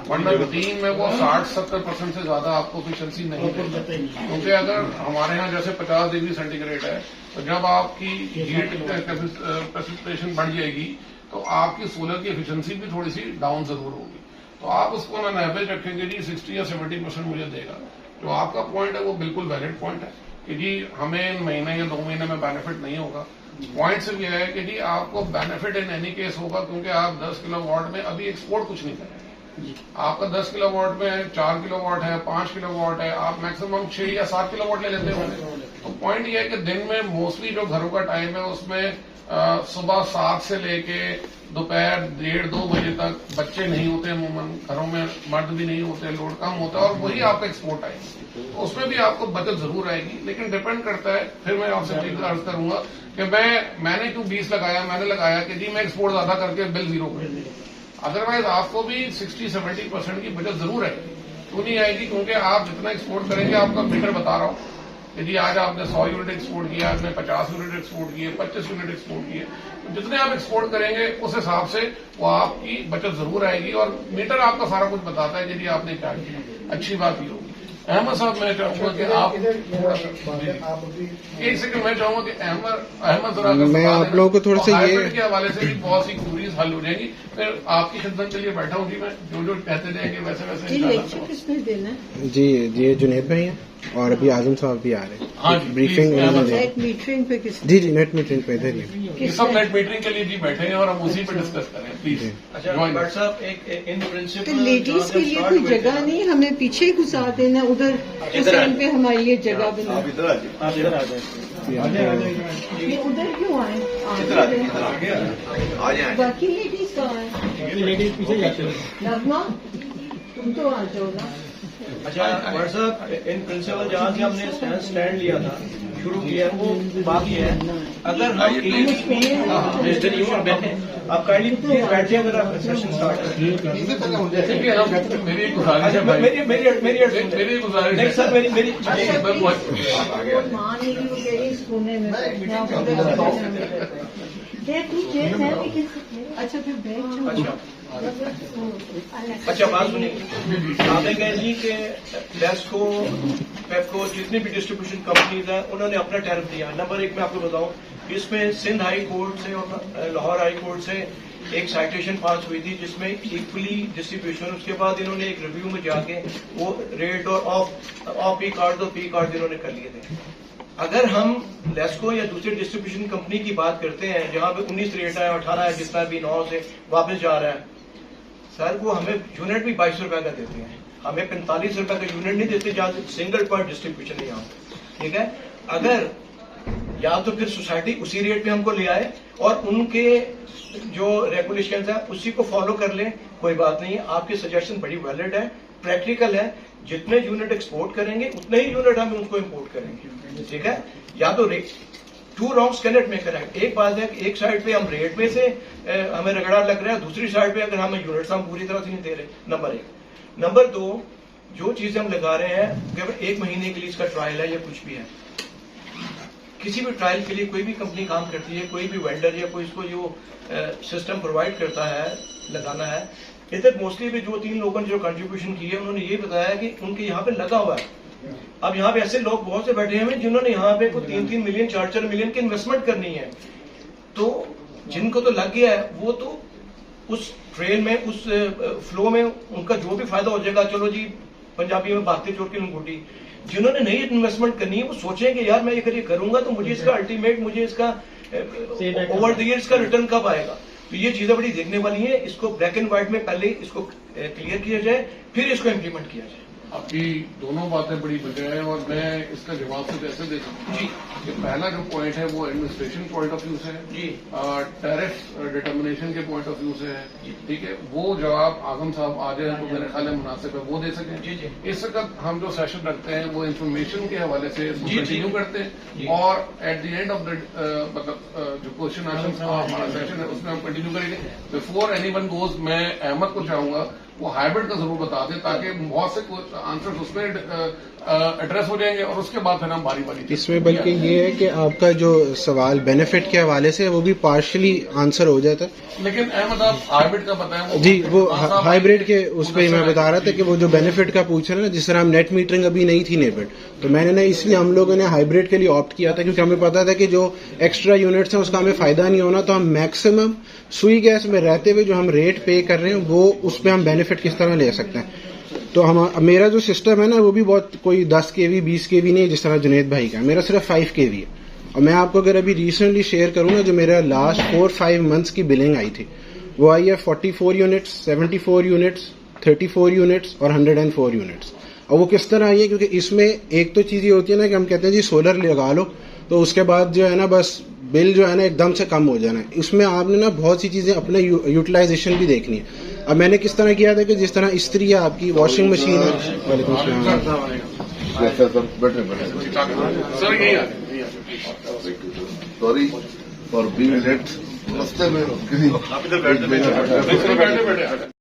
वरना रूटीन में वो 60-70% से ज्यादा आपको एफिशिएंसी नहीं देती, क्योंकि अगर हमारे यहाँ जैसे 50 डिग्री सेंटीग्रेड है तो जब आपकी हीट प्रेसिपिटेशन बढ़ जाएगी तो आपकी सोलर की एफिशिएंसी भी थोड़ी सी डाउन जरूर होगी। तो आप उसको ना एवरेज रखेंगे जी 60 या 70% मुझे देगा। जो आपका पॉइंट है वो बिल्कुल वैलिड पॉइंट है कि जी हमें महीने या 2 महीने में बेनिफिट नहीं होगा। पॉइंट सिर्फ यह है कि जी आपको बेनिफिट इन एनी केस होगा, क्योंकि आप 10 किलोवाट में अभी एक्सपोर्ट कुछ नहीं करेंगे। आपका 10 किलोवाट में 4 किलोवाट है, 5 किलोवाट है, आप मैक्सिमम 6 या 7 किलोवाट ले लेते होंगे। तो पॉइंट यह है कि दिन में मोस्टली जो घरों का टाइम है उसमें सुबह 7 से लेके दोपहर 1:30-2 बजे तक बच्चे नहीं होते, अमूमन घरों में मर्द भी नहीं होते, लोड कम होता है और वही आपका एक्सपोर्ट आएगा। तो उसमें भी आपको बचत जरूर आएगी, लेकिन डिपेंड करता है। फिर मैं आपसे प्लीज अर्ज करूंगा कि मैंने क्यों 20 लगाया, मैंने लगाया कि जी मैं एक्सपोर्ट ज्यादा करके बिल 0 कर दूं। अदरवाइज आपको भी 60-70% की बचत जरूर आएगी। क्यों नहीं आएगी? क्योंकि आप जितना एक्सपोर्ट करेंगे, आपका मीटर बता रहा हूं, यदि आज आपने 100 यूनिट एक्सपोर्ट किया, आपने 50 यूनिट एक्सपोर्ट किए, 25 यूनिट एक्सपोर्ट किए, तो जितने आप एक्सपोर्ट करेंगे उस हिसाब से वो आपकी बचत जरूर आएगी। और मीटर आपका सारा कुछ बताता है यदि आपने क्या किया। अच्छी बात ये होगी। अहमद साहब मैं चाहूंगा कि आप एक सेकंड, मैं चाहूंगा कि अहमद जरा मैं आप लोगों को थोड़ा सा ये के हवाले से भी बहुत सी क्वेरीज हल हो जाएंगी। फिर आपकी खिदमत के लिए बैठा हूँ जी, मैं जो कहते जाएंगे वैसे वैसे। जी ये जुनेद भाई हैं और अभी आजम साहब भी आ रहे हैं। हाँ जी, ब्रीफिंग नेट मीटरिंग पे किस जी नेट मीटरिंग पे इधर ही सब नेट मीटरिंग के लिए जी बैठे हैं और हम उसी पे डिस्कस करें प्लीज। अच्छा भट्ट साहब, एक इन तो प्रिंसिपल लेडीज के लिए कोई जगह नहीं, हमें पीछे ही घुसा देना, उधर उस एंड पे हमारे लिए जगह बना। आप इधर आ जाए। ये उधर क्यों आए? बाकी लेडीज कहाँ है? लेडीज पीछे जाती है। नगमा तुम तो आ जाओ ना। अच्छा भट्ट साहब, इन प्रिंसिपल जहाँ से हमने स्टैंड लिया था, शुरू किया, वो बात ये है, अगर हम आप काइंडली प्लीज बैठ जाए, अगर आप सेशन स्टार्ट देखिए, मेरी एक गुजारिश है भाई, मेरी गुजारिश नहीं सर, मेरी मान नहीं वो कह रही सोने में अच्छा फिर बैठ जाओ। अच्छा बात सुनिए, आपने कहा जी कि लेस्को, पेप्को, जितनी भी डिस्ट्रीब्यूशन कंपनीज हैं उन्होंने अपना टैरिफ दिया। नंबर एक मैं आपको बताऊं, इसमें सिंध हाई कोर्ट से और लाहौर हाई कोर्ट से एक साइटेशन पास हुई थी जिसमें इक्वली डिस्ट्रीब्यूशन, उसके बाद इन्होंने एक रिव्यू में जाके वो रेट और ऑफ पी कार्ड और पी कार्ड इन्होंने कर लिए थे। अगर हम लेस्को या दूसरे डिस्ट्रीब्यूशन कंपनी की बात करते हैं जहां पे 19 रेट है, 18 है, जितना भी 9 से वापस जा रहा है, सर वो हमें यूनिट भी 22 रुपए का देते हैं, हमें 45 रुपए का यूनिट नहीं देते जहां सिंगल पर डिस्ट्रीब्यूशन नहीं आता। ठीक है, अगर या तो फिर सोसाइटी उसी रेट पे हमको ले आए और उनके जो रेगुलेशन है उसी को फॉलो कर ले, कोई बात नहीं है। आपकी सजेशन बड़ी वैलिड है, प्रैक्टिकल है, जितने यूनिट एक्सपोर्ट करेंगे उतने ही यूनिट हम उनको इम्पोर्ट करेंगे। ठीक है, या तो two wrongs can make correct. एक बात है कि एक साइड पे हम रेट में से हमें रगड़ा लग रहा है, दूसरी साइड पे अगर हमें यूनिट्स हम पूरी तरह से नहीं दे रहे, नंबर एक। नंबर दो, जो चीजें हम लगा रहे हैं केवल 1 महीने के लिए इसका ट्रायल है या कुछ भी है, किसी भी ट्रायल के लिए कोई भी कंपनी काम करती है, कोई भी वेंडर या कोई इसको जो सिस्टम प्रोवाइड करता है लगाना है, इधर मोस्टली भी जो 3 लोगों ने जो कंट्रीब्यूशन की है उन्होंने ये बताया कि उनके यहाँ पे लगा हुआ है। अब यहाँ पे ऐसे लोग बहुत से बैठे हैं जिन्होंने यहाँ पे कोई 3-3 मिलियन 4-4 मिलियन की इन्वेस्टमेंट करनी है, तो जिनको तो लग गया है वो तो उस ट्रेन में, उस फ्लो में उनका जो भी फायदा हो जाएगा, चलो जी पंजाबी में बातें जोड़ के लंगोटी। जिन्होंने नई इन्वेस्टमेंट करनी है वो सोचेंगे यार मैं ये करूंगा तो मुझे इसका अल्टीमेट, मुझे इसका ओवर द ईयर इसका रिटर्न कब आएगा। तो ये चीजें बड़ी देखने वाली है, इसको ब्लैक एंड व्हाइट में पहले इसको क्लियर किया जाए, फिर इसको इम्प्लीमेंट किया जाए। आपकी दोनों बातें बड़ी बढ़िया है और मैं इसका जवाब सिर्फ ऐसे दे सकता हूँ कि पहला जो पॉइंट है वो एडमिनिस्ट्रेशन पॉइंट ऑफ व्यू से है जी, टैरिफ डिटर्मिनेशन के पॉइंट ऑफ व्यू से है। ठीक है, वो जवाब आजम साहब आ जाए तो मेरे ख्याल में मुनासिब है वो दे सकें। जी जी, इस वक्त हम जो सेशन रखते हैं वो इन्फॉर्मेशन के हवाले से कंटिन्यू करते हैं और at the end of the मतलब जो क्वेश्चन आंसर हमारा सेशन है उसमें हम कंटिन्यू करेंगे। बिफोर एनीवन गोज, मैं अहमद को चाहूंगा वो हाइब्रिड का जरूर बता दें ताकि बहुत से आंसर उसमें एड्रेस हो जाएंगे और उसके बाद फिर हम बारी बारी। इसमें बल्कि ये है कि आपका जो सवाल बेनिफिट के हवाले से वो भी पार्शली आंसर हो जाता है। लेकिन अहमद आप हाइब्रिड का बताएं जी, वो हाइब्रिड के उस पर मैं बता रहा था कि वो जो बेनिफिट का पूछ रहे हैं ना, जिस तरह हम नेट मीटरिंग अभी नहीं थी नेबेड, तो मैंने ना इसलिए हम लोगों ने हाइब्रिड के लिए ऑप्ट किया था क्योंकि हमें पता था कि जो एक्स्ट्रा यूनिट्स हैं उसका हमें फायदा नहीं होना, तो हम मैक्सिमम सुई गैस में रहते हुए जो हम रेट पे कर रहे हैं वो उसमें हम बेनिफिट किस तरह ले सकते हैं। तो हम मेरा जो सिस्टम है ना वो भी बहुत कोई 10 kV 20 kV नहीं है जिस तरह जुनेद भाई का, मेरा सिर्फ 5 kV है। और मैं आपको अगर अभी रिसेंटली शेयर करूँ ना, जो मेरा लास्ट 4-5 मंथ्स की बिलिंग आई थी वो आई है 44 यूनिट्स, 74 यूनिट्स, 34 यूनिट्स और 104 यूनिट्स। और वो किस तरह आई है, क्योंकि इसमें एक तो चीज ये होती है ना कि हम कहते हैं जी सोलर लगा लो तो उसके बाद जो है ना बस बिल जो है ना एकदम से कम हो जाना है। इसमें आपने ना बहुत सी चीजें अपने यूटिलाइजेशन भी देखनी है। अब मैंने किस तरह किया था कि जिस तरह इस्त्री है आपकी, वॉशिंग मशीन है, वालेकुम सॉरी फॉर बीइंग लेट।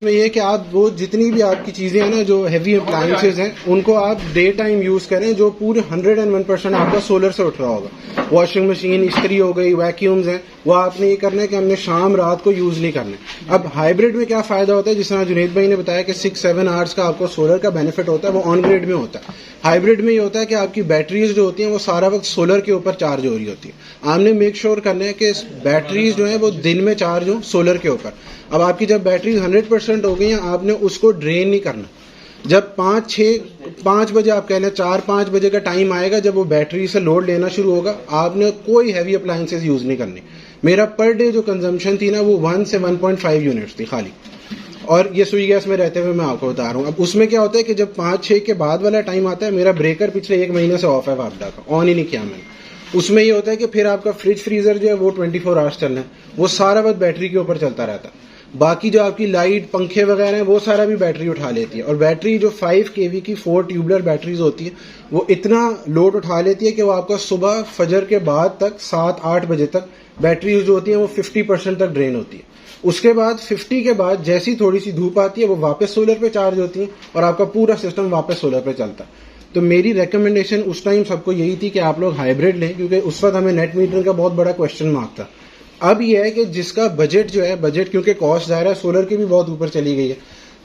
ये कि आप वो जितनी भी आपकी चीजें हैं ना जो हैवी अप्लायंसेज हैं उनको आप डे टाइम यूज करें, जो पूरे 101% आपका सोलर से उठ रहा होगा। वॉशिंग मशीन, इस्त्री हो गई, वैक्यूम्स हैं, वो आपने ये करना है कि हमने शाम रात को यूज नहीं करना। अब हाइब्रिड में क्या फायदा होता है, जिस तरह जुनेद भाई ने बताया कि 6-7 आवर्स का आपको सोलर का बेनिफिट होता है, वो ऑन ग्रिड में होता है। हाइब्रिड में ये होता है कि आपकी बैटरीज जो होती हैं वो सारा वक्त सोलर के ऊपर चार्ज हो रही होती है। आपने मेक श्योर करना है कि बैटरीज जो है वो दिन में चार्ज हो सोलर के ऊपर। अब आपकी जब बैटरीज 100% हो गई हैं, आपने उसको ड्रेन नहीं करना। जब 5 बजे आप कह लें 4-5 बजे का टाइम आएगा जब वो बैटरी से लोड लेना शुरू होगा, आपने कोई हैवी अप्लायंसेज यूज नहीं करनी। मेरा पर डे जो कंजम्पशन थी ना वो 1 से 1.5 यूनिट्स थी खाली, और ये सुई गैस में रहते हुए मैं आपको बता रहा हूँ। अब उसमें क्या होता है कि जब 5-6 के बाद वाला टाइम आता है, मेरा ब्रेकर पिछले 1 महीने से ऑफ है वापडा का, ऑन ही नहीं किया मैंने। उसमें ये होता है कि फिर आपका फ्रिज फ्रीजर जो है वो 24 आवर्स चलना है, वो सारा वक्त बैटरी के ऊपर चलता रहता है। बाकी जो आपकी लाइट पंखे वगैरह हैं वो सारा भी बैटरी उठा लेती है। और बैटरी जो 5 kV की 4 ट्यूबुलर बैटरीज होती है वो इतना लोड उठा लेती है कि वो आपका सुबह फजर के बाद तक 7-8 बजे तक बैटरी जो होती है वो 50% तक ड्रेन होती है। उसके बाद 50 के बाद जैसी थोड़ी सी धूप आती है वो वापस सोलर पे चार्ज होती है और आपका पूरा सिस्टम वापस सोलर पे चलता है। तो मेरी रिकमेंडेशन उस टाइम सबको यही थी कि आप लोग हाइब्रिड लें, क्योंकि उस वक्त हमें नेट मीटर का बहुत बड़ा क्वेश्चन मार्क था। अब यह है कि जिसका बजट जो है, बजट क्योंकि कॉस्ट ज़ाहिर है सोलर की भी बहुत ऊपर चली गई है,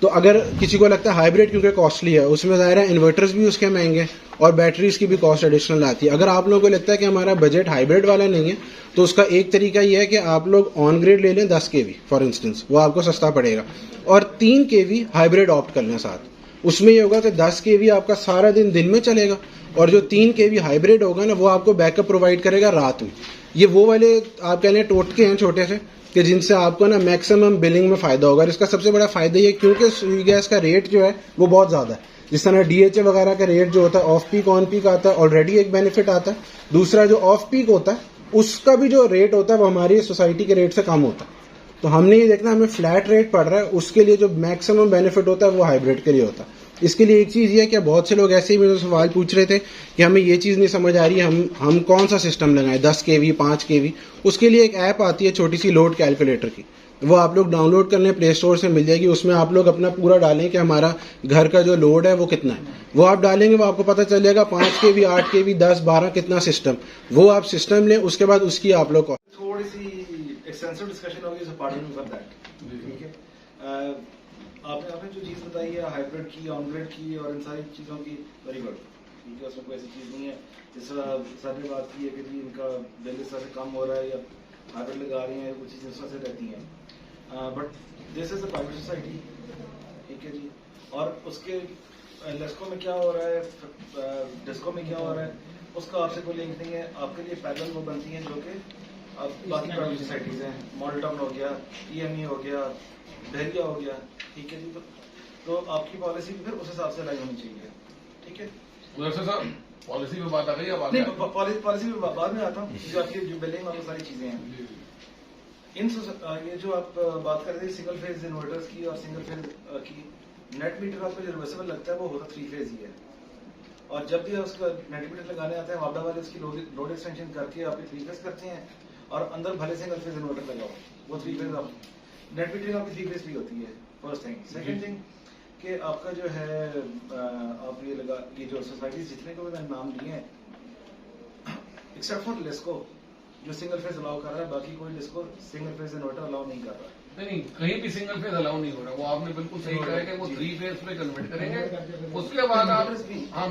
तो अगर किसी को लगता है हाइब्रिड क्योंकि कॉस्टली है, उसमें ज़ाहिर है इन्वर्टर्स भी उसके महंगे और बैटरीज की भी कॉस्ट एडिशनल आती है। अगर आप लोगों को लगता है कि हमारा बजट हाइब्रिड वाला नहीं है तो उसका एक तरीका यह है कि आप लोग ऑन ग्रिड ले लें 10 kV फॉर इंस्टेंस, वो आपको सस्ता पड़ेगा, और 3 kV हाइब्रिड ऑप्ट कर लें साथ। उसमें ये होगा कि 10 kV आपका सारा दिन में चलेगा और जो 3 kV हाइब्रिड होगा ना वो आपको बैकअप प्रोवाइड करेगा रात में। ये वो वाले आप कह लें टोटके हैं छोटे से कि जिनसे आपको ना मैक्सिमम बिलिंग में फायदा होगा। और इसका सबसे बड़ा फायदा ये क्योंकि स्वी गैस का रेट जो है वो बहुत ज्यादा है, जिस तरह DHA वगैरह का रेट जो होता है ऑफ पीक ऑन पीक आता है, ऑलरेडी एक बेनिफिट आता है। दूसरा जो ऑफ पीक होता है उसका भी जो रेट होता है वो हमारी सोसाइटी के रेट से कम होता है। तो हमने ये देखना हमें फ्लैट रेट पड़ रहा है, उसके लिए जो मैक्सिमम बेनिफिट होता है वो हाइब्रिड के लिए होता है। इसके लिए एक चीज ये है कि बहुत से लोग ऐसे ही मुझे सवाल पूछ रहे थे कि हमें ये चीज नहीं समझ आ रही है हम कौन सा सिस्टम लगाएं, 10 kV 5 kV। उसके लिए एक ऐप आती है छोटी सी लोड कैलकुलेटर की, वो आप लोग डाउनलोड कर लें, प्ले स्टोर से मिल जाएगी। उसमें आप लोग अपना पूरा डालें कि हमारा घर का जो लोड है वो कितना है, वो आप डालेंगे वो आपको पता चल जाएगा 5 kV 8 kV 10 12 कितना सिस्टम, वो आप सिस्टम लें, उसके बाद उसकी आप लोग थोड़ी सी एक्सटेंसिव डिस्कशन होगी, सो पार्डन मी फॉर दैट। ठीक है, आपने जो चीज़ बताई है हाइब्रिड की, ऑन ग्रिड की और इन सारी चीज़ों की, वेरी गुड, ठीक है, उसमें कोई ऐसी चीज़ नहीं है। जिस तरह सर ने बात की है कि जी इनका बिल इस तरह से कम हो रहा है या हाइब्रिड लगा रही हैं, कुछ चीज़ें इस तरह से रहती हैं, but this is a private society, ठीक है जी। और उसके लेस्को में क्या हो रहा है, डिस्को में क्या हो रहा है, उसका आपसे कोई लिंक नहीं है। आपके लिए पैरेलल वो बनती हैं जो कि बाकी प्राइवेट सोसाइटीज़ हैं, मॉडल टाउन हो गया, EME हो गया, बहरिया हो गया, ठीक है जी। तो आपकी पॉलिसी भी फिर उस हिसाब से लाई होनी चाहिए, ठीक है। साहब पॉलिसी में बात आ गई, अब पॉलिसी में बाद में आता हूँ, जो आपकी जो बिलिंग और सारी चीजें हैं ये जो आप बात कर रहे थे सिंगल फेज इन्वर्टर्स की और सिंगल फेज की, नेट मीटर आपको जो रिवर्सिबल लगता है वो होता 3 फेज ही है। और जब भी उसका नेट मीटर लगाने आता है वापडा वाले उसकी लोड एक्सटेंशन करके आप 3 फेज करते हैं और अंदर भले सिंगल फेज इन्वर्टर लगाओ, वो 3 फेज आप नेट मीटरिंग आपकी 3 फेज भी होती है, फर्स्ट थिंग। सेकंड थिंग कि आपका जो है आप ये जो सोसाइटीज जितने को मैंने नाम लिए हैं एक्सेप्ट फॉर लेस्को जो सिंगल फेज अलाउ कर रहा है, बाकी कोई disco single phase inverter allow नहीं कर रहा है। नहीं, कहीं भी सिंगल फेज अलाउ नहीं हो रहा, वो आपने बिल्कुल सही कहा है कि वो 3 फेज पे कन्वर्ट करेंगे, उसके बाद आप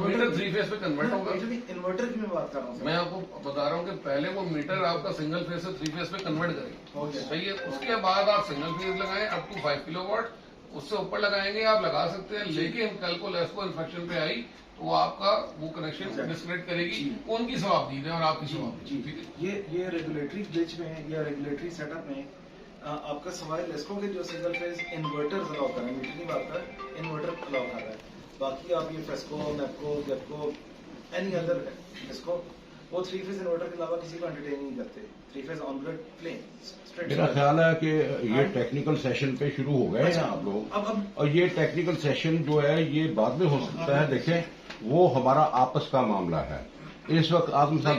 मीटर 3 फेज पे कन्वर्ट होगा। इन्वर्टर की मैं बात कर रहा हूँ, मैं आपको बता रहा हूँ कि पहले वो मीटर आपका सिंगल फेज से 3 फेज पे कन्वर्ट करेंगे, सही है। उसके बाद आप सिंगल फेज लगाएं अप टू 5 किलोवाट, उससे ऊपर लगाएंगे आप लगा सकते हैं, लेकिन कल को लेस्को इंस्पेक्शन पे आई तो वो आपका वो कनेक्शन डिस्कनेक्ट करेगी, उनकी जवाबदेही है और आपकी जवाबदेही, ठीक है। ये रेगुलेटरी ब्रिज में या रेगुलेटरी सेटअप में आपका सवाल लेस्को के जो सिंगल फेज इन्वर्टर्स अलाउ कर रहे हैं, मीटर की बात कर, इन्वर्टर अलाउ कर रहा है। बाकी आप ये फेस्को, मैपको, गेपको, एनी अदर लेस्को, वो 3 फेज इन्वर्टर के अलावा किसी को एंटरटेन नहीं करते, 3 फेज ऑन ग्रिड प्लेन। मेरा ख्याल है कि ये टेक्निकल सेशन पे शुरू हो गए हैं आप लोग, और ये टेक्निकल सेशन जो है ये बाद में हो सकता है, देखें वो हमारा आपस का मामला है। इस वक्त आजम साहब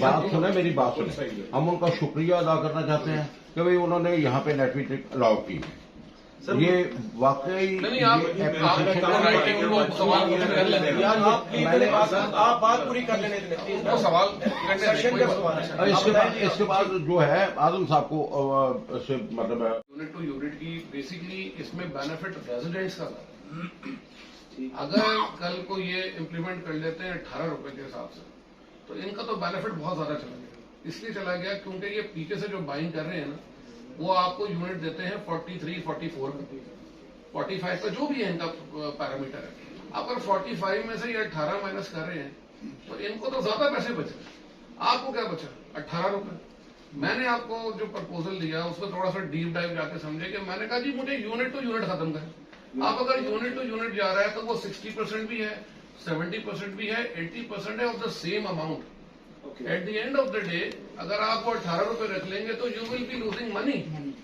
बात सुने, मेरी बात सुने, हम उनका शुक्रिया अदा करना चाहते हैं कि भाई उन्होंने यहाँ पे नेट मीटरिंग अलाउ की। ये वाकई आप बात पूरी कर लेने दें, सवाल इसके बाद जो है आजम साहब को से मतलब यूनिट टू यूनिट की बेसिकली इसमें बेनिफिट रेजिडेंट्स का था। अगर कल को ये इम्प्लीमेंट कर लेते हैं 18 रुपए के हिसाब से, तो इनका तो बेनिफिट बहुत ज्यादा चला गया। इसलिए चला गया क्योंकि ये पीछे से जो बाइंग कर रहे हैं ना, वो आपको यूनिट देते हैं 43, 44 का, 45 का जो भी है इनका पैरामीटर है। अगर 45 में से ये 18 माइनस कर रहे हैं तो इनको तो ज्यादा पैसे बच रहे हैं, आपको क्या बचा 18 रुपए। मैंने आपको जो प्रपोजल दिया उसको थोड़ा सा डीप डाइव जाके समझे कि मैंने कहा जी मुझे यूनिट टू यूनिट खत्म करें। आप अगर यूनिट टू यूनिट जा रहा है तो वो 60% भी है, 70% भी है, 80% है of the same amount. At the end of the day अगर आप वो 18 रुपए रख लेंगे तो you will be losing money.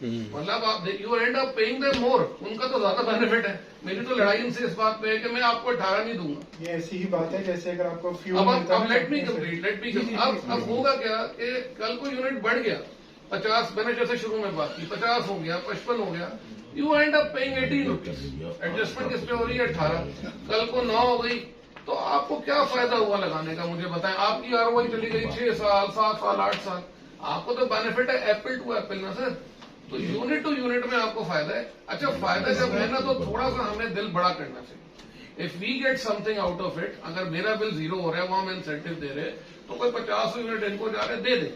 मतलब आप you and up paying them more, उनका तो ज्यादा बेनिफिट है। मेरी तो लड़ाई इनसे इस बात पे है कि मैं आपको 18 नहीं दूंगा। ये ऐसी ही बात है जैसे अगर आपको फ्यूल मिलता है। अब लेट मी कंप्लीट। अब होगा क्या कि कल को यूनिट बढ़ गया 50, मैंने जैसे शुरू में बात की 50 हो गया, 55 हो गया, you and up paying 18 rupees. Adjustment किस पे हो रही है 18, कल को 9 हो गई, तो आपको क्या फायदा हुआ लगाने का मुझे बताएं। आपकी आरओआई चली गई 6 साल, 7 साल, 8 साल, आपको तो बेनिफिट है एप्पल टू एप्पल ना सर। तो यूनिट टू यूनिट में आपको फायदा है। अच्छा फायदा जब है ना तो थोड़ा सा हमें दिल बड़ा करना चाहिए। If we get something out of it, अगर मेरा बिल 0 हो रहा है, वहां हम इंसेंटिव दे रहे तो कोई 50 यूनिट इनको जा रहे दे दे,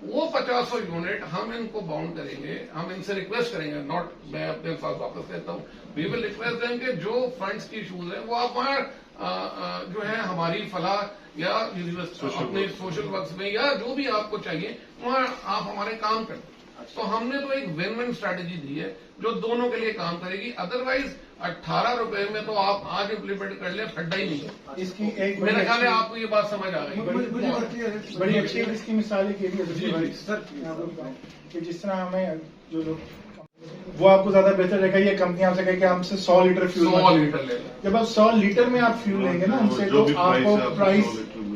वो 50 यूनिट हम इनको बाउंड करेंगे, हम इनसे रिक्वेस्ट करेंगे, नॉट मैं अपने पास वापस कहता हूँ, वी विल रिक्वेस्ट देंगे जो फंड्स की इशूज है वो आप वहां जो है हमारी फलाह या अपने सोशल वर्क्स में या जो भी आपको चाहिए वहां आप हमारे काम करें। तो हमने तो एक विन विन स्ट्रैटेजी दी है जो दोनों के लिए काम करेगी। अदरवाइज 18 रुपए में तो आप आज इम्प्लीमेंट कर ले, फड्डा ही नहीं है। इसकी एक मेरे ख्याल है आपको ये बात समझ आ गई। बड़ी अच्छी इसकी मिसाल एक ये भी है सर कि जिस तरह हमें जो लोग वो आपको ज्यादा बेहतर रहेगा ये कंपनी आपसे कहे कि हमसे 100 लीटर फ्यूल 100 लीटर ले। जब आप 100 लीटर में आप फ्यूल लेंगे ना उनसे तो आपको प्राइस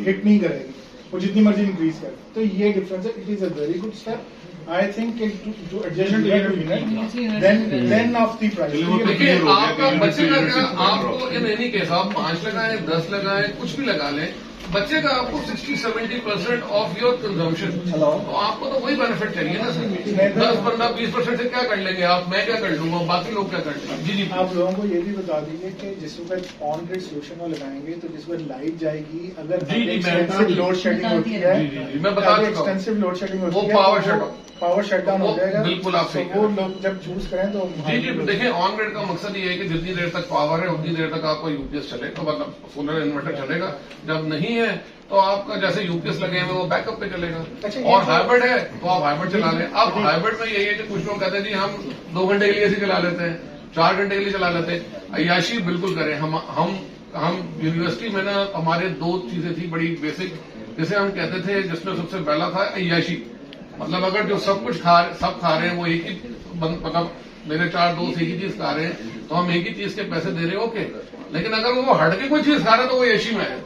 हिट नहीं करेगी, वो जितनी मर्जी इंक्रीज करे। तो ये डिफरेंस है। It is a very good step I think to adjust then of the price. देखिए आपका बच्चे का क्या, आपको इन एनी केस आप 5 लगाएं, 10 लगाएं, कुछ भी लगा लें, बच्चे का आपको 60-70% ऑफ योर कंजम्पशन, तो आपको तो वही बेनिफिट चाहिए ना सर। 10-15-20% से क्या कर लेंगे आप, मैं क्या कर लूंगा, बाकी लोग क्या कर लेंगे। जी आप लोगों को ये भी बता दीजिए कि जिस वक्त ऑन ग्रिड सोल्यूशन में लगाएंगे तो जिस वक्त लाइट जाएगी, अगर एक्सटेंसिव लोड शेडिंग होती है, मैं बता चुका हूं, एक्सटेंसिव लोड शेडिंग होती वो है, पावर शटडाउन हो जाएगा। बिल्कुल आप सही वो लोग जब चूज करें तो जी देखिए ऑन ग्रिड का मकसद ये है कि जितनी देर तक पावर है उतनी देर तक आपका यूपीएस चले, तो मतलब सोलर इन्वर्टर चलेगा। जब नहीं है तो आपका जैसे यूपीएस लगे हैं वो बैकअप पे चलेगा। और हाइब्रिड है तो आप हाइब्रिड चला लें। अब हाइब्रिड में यही है कि कुछ लोग कहते हैं जी हम 2 घंटे के लिए ऐसे चला लेते हैं, 4 घंटे के लिए चला लेते हैं। अय्याशी बिल्कुल करें। हम यूनिवर्सिटी में ना हमारे 2 चीजें थी बड़ी बेसिक, जिसे हम कहते थे, जिसमें सबसे पहला था अय्याशी। मतलब अगर जो सब कुछ सब खा रहे हैं वो एक ही, मतलब मेरे 4 दोस्त एक ही चीज खा रहे हैं तो हम एक ही चीज के पैसे दे रहे हैं, ओके। लेकिन अगर वो हट के कोई चीज खा रहे हैं तो वो एसी में है।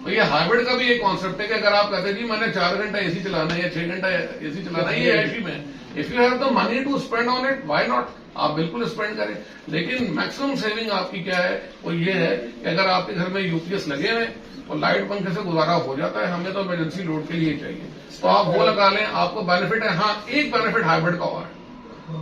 तो ये हाइब्रिड का भी एक कॉन्सेप्ट है कि अगर आप कहते हैं जी मैंने 4 घंटा एसी चलाना है या 6 घंटा एसी चलाना है, ये एसी में, if you have the money to spend on it, why not, आप बिल्कुल स्पेंड करें। लेकिन मैक्सिमम सेविंग आपकी क्या है, वो ये है कि अगर आपके घर में यूपीएस लगे हुए तो लाइट पंखे से गुजारा हो जाता है, हमें तो इमरजेंसी लोड के लिए चाहिए, तो आप वो लगा लें, आपको बेनिफिट है। हाँ एक बेनिफिट हाइब्रिड का और है,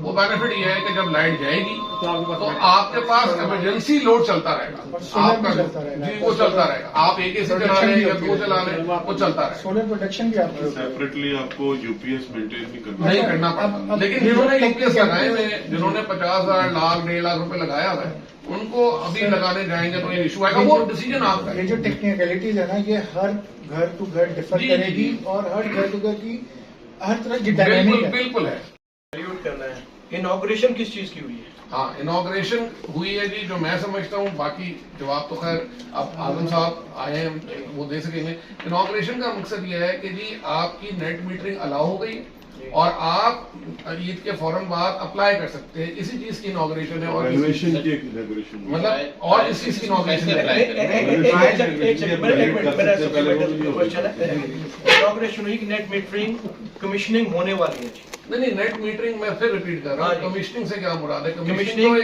वो बेनिफिट ये है कि जब लाइट जाएगी तो आपके पास इमरजेंसी लोड चलता रहेगा, आपका जी वो चलता रहेगा। आप एक एसी चला लें या 2 चला लें, वो चलता रहेगा। सोलर प्रोटेक्शन भी आपको सेपरेटली आपको यूपीएस मेंटेन नहीं करना पड़ता। लेकिन जिन्होंने यूपीएस लगाए हुए हैं, जिन्होंने 50,000, लाख, 1.5 लाख रुपए लगाया हुआ है, उनको अभी लगाने जाएंगे तो ये इशू आएगा। वो डिसीजन आपका। ये जो टेक्निकलिटीज है ना, ये हर घर टू घर डिफर करेगी और हर घर टू घर की हर तरह की डायनामिक बिल्कुल है। करना है। इनॉग्रेशन किस चीज की हुई है? हाँ इनॉग्रेशन हुई है जी, जो मैं समझता हूँ, बाकी जवाब तो खैर अब आजम साहब आए हैं वो दे सकेंगे। इनॉग्रेशन का मकसद ये है कि जी आपकी नेट मीटरिंग अलाउ हो गई और आप ईद के फौरन बाद अप्लाई कर सकते हैं, इसी चीज की इनॉग्रेशन है। और मतलब और इस चीज की इनॉग्रेशन इनॉग्रेशन हुई कि नेट मीटरिंग कमीशनिंग होने वाली है। नहीं नेट मीटरिंग मैं फिर रिपीट कर रहा हूँ, कमीशनिंग से क्या मुराद है? कमीशनिंग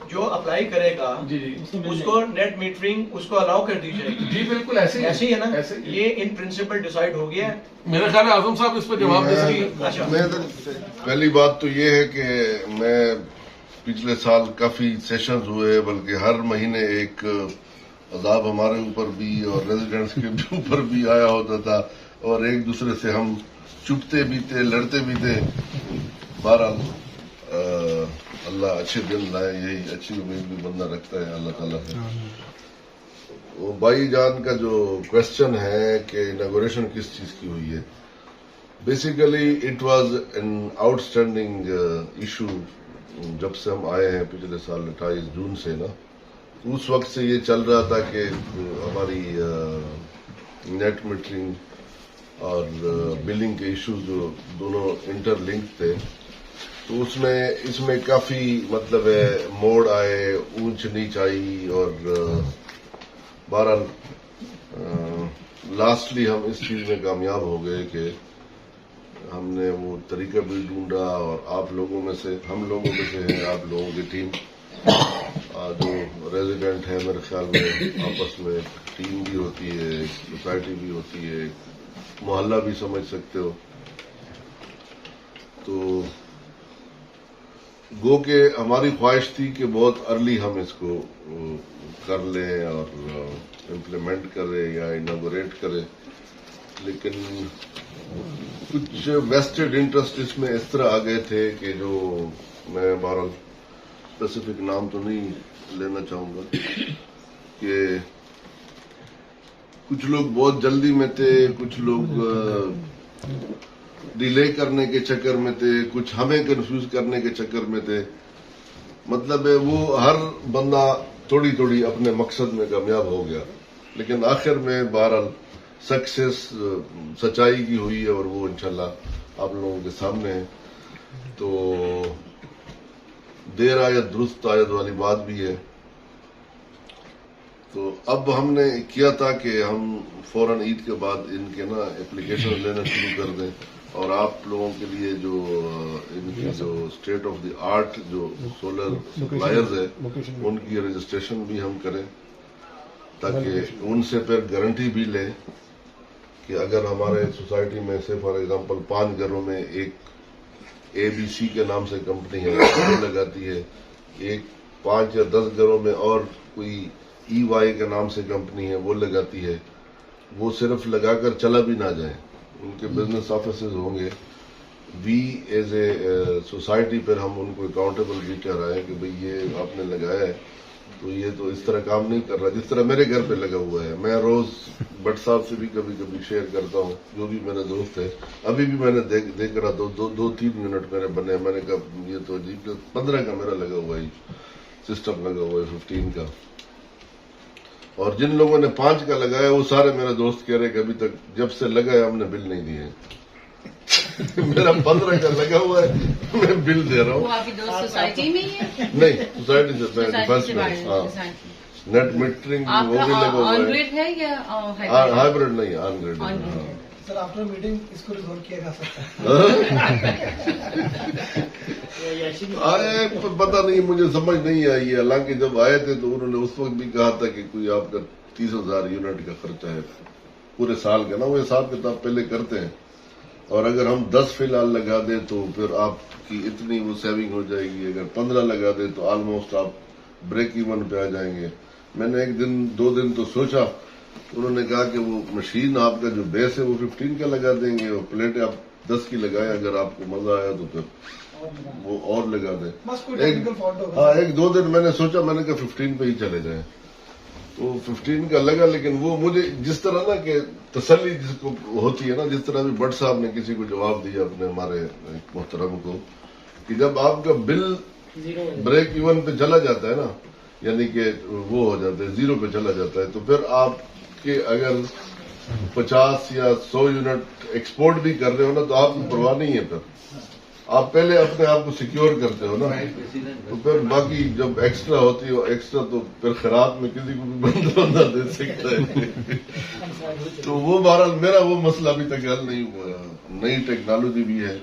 जो अप्लाई करेगा जी उसको नेट मीटरिंग उसको अलाउ कर दी जाएगी। जी बिल्कुल ऐसे ही है ना, ऐसे ये इन प्रिंसिपल डिसाइड हो गया है। मेरे ख्याल है आजम साहब इस पर जवाब दे सकते। अच्छा पहली बात तो ये है कि मैं पिछले साल काफी सेशंस हुए, बल्कि हर महीने एक अजाब हमारे ऊपर भी और रेजिडेंट्स के ऊपर भी आया होता था और एक दूसरे से हम चुपते भी थे, लड़ते भी थे। बहरहाल अल्लाह अच्छे दिन लाए, यही अच्छी उम्मीद भी बंदा रखता है अल्लाह ताला से। वो भाई जान का जो क्वेश्चन है कि इनॉग्रेशन किस चीज की हुई है, basically it was an outstanding issue. जब से हम आए हैं पिछले साल 28 जून से ना, उस वक्त से ये चल रहा था कि हमारी नेट मीटरिंग और बिलिंग के इश्यूज जो दोनों इंटरलिंक थे, तो उसमें इसमें काफी मतलब है मोड़ आए, ऊंच नीच आई, और बहरहाल लास्टली हम इस चीज में कामयाब हो गए कि हमने वो तरीका भी ढूंढा, और आप लोगों में से, हम लोगों में से है आप लोगों की टीम, जो रेजिडेंट है, मेरे ख्याल में आपस में टीम भी होती है, सोसाइटी भी होती है, मोहल्ला भी समझ सकते हो, तो गो के हमारी ख्वाहिश थी कि बहुत अर्ली हम इसको कर लें और इम्प्लीमेंट करें या इनॉग्रेट करें, लेकिन कुछ वेस्टेड इंटरेस्ट इसमें इस तरह आ गए थे कि जो मैं बहरहाल स्पेसिफिक नाम तो नहीं लेना चाहूंगा, कि कुछ लोग बहुत जल्दी में थे, कुछ लोग डिले करने के चक्कर में थे, कुछ हमें कंफ्यूज करने के चक्कर में थे। मतलब है वो हर बंदा थोड़ी थोड़ी अपने मकसद में कामयाब हो गया, लेकिन आखिर में बहरहाल सक्सेस सच्चाई की हुई है, और वो इंशाल्लाह आप लोगों के सामने है। तो देर आयत दुरुस्त आयत वाली बात भी है। तो अब हमने किया था कि हम फौरन ईद के बाद इनके ना एप्लीकेशन लेना शुरू कर दें, और आप लोगों के लिए जो इनकी जो स्टेट ऑफ द आर्ट जो सोलर सप्लायर्स है उनकी रजिस्ट्रेशन भी हम करें, ताकि उनसे फिर गारंटी भी लें कि अगर हमारे सोसाइटी में से फॉर एग्जांपल 5 घरों में एक ABC के नाम से कंपनी है वो लगाती है, एक 5 या 10 घरों में और कोई EY के नाम से कंपनी है वो लगाती है, वो सिर्फ लगाकर चला भी ना जाए, उनके बिजनेस ऑफिसेज होंगे, वी एज ए सोसाइटी पर हम उनको अकाउंटेबल भी ठहराएं कि भाई ये आपने लगाया है तो ये तो इस तरह काम नहीं कर रहा जिस तरह मेरे घर पे लगा हुआ है। मैं रोज भट्ट साहब से भी कभी कभी शेयर करता हूँ, जो भी मेरा दोस्त है, अभी भी मैंने देख रहा 2-3 मिनट मेरे बने, मैंने कहा ये तो अजीब, 15 का मेरा लगा हुआ है, सिस्टम लगा हुआ है 15 का, और जिन लोगों ने 5 का लगाया वो सारे मेरे दोस्त कह रहे कि अभी तक जब से लगा है हमने बिल नहीं दिए। मेरा 15 का लगा हुआ है, मैं बिल दे रहा हूँ। वो आपकी दोस्त सोसाइटी में ही है? नहीं, सोसाइटी से डिफेंस में। हाँ, नेट मीटरिंग वो भी लगा हुआ है। ऑन ग्रिड है या हाइब्रिड? नहीं, ऑन ग्रिड है। सर आफ्टर मीटिंग इसको रिजॉल्व किया जा सकता है। पता नहीं, मुझे समझ नहीं आई है। हालांकि जब आए थे तो उन्होंने उस वक्त भी कहा था कि कोई आपका 30,000 यूनिट का खर्चा है पूरे साल का ना, वो हिसाब किताब पहले करते हैं, और अगर हम 10 फिलहाल लगा दें तो फिर आपकी इतनी वो सेविंग हो जाएगी, अगर 15 लगा दें तो ऑलमोस्ट आप ब्रेक इवन पे आ जाएंगे। मैंने 1-2 दिन तो सोचा, उन्होंने कहा कि वो मशीन आपका जो बेस है वो 15 का लगा देंगे, और प्लेट आप 10 की लगाए, अगर आपको मजा आया तो फिर वो और लगा दें। 1-2 दिन मैंने सोचा, मैंने कहा 15 पे ही चले जाए, तो 15 का लगा। लेकिन वो मुझे जिस तरह ना कि तसल्ली जिसको होती है ना, जिस तरह भी भट्ट साहब ने किसी को जवाब दिया अपने हमारे मोहतरम को, कि जब आपका बिल ब्रेक इवन पे चला जाता है ना, यानी कि वो हो जाता है 0 पे चला जाता है, तो फिर आपके अगर 50 या 100 यूनिट एक्सपोर्ट भी कर रहे हो ना तो आपको परवाह नहीं है। फिर आप पहले अपने आप को सिक्योर करते हो ना, तो फिर बाकी जब एक्स्ट्रा होती हो एक्स्ट्रा तो फिर खराब में किसी को भी बंदा दे सकता है। तो वो बहरहाल मेरा वो मसला अभी तक हल नहीं हुआ। नई टेक्नोलॉजी भी है,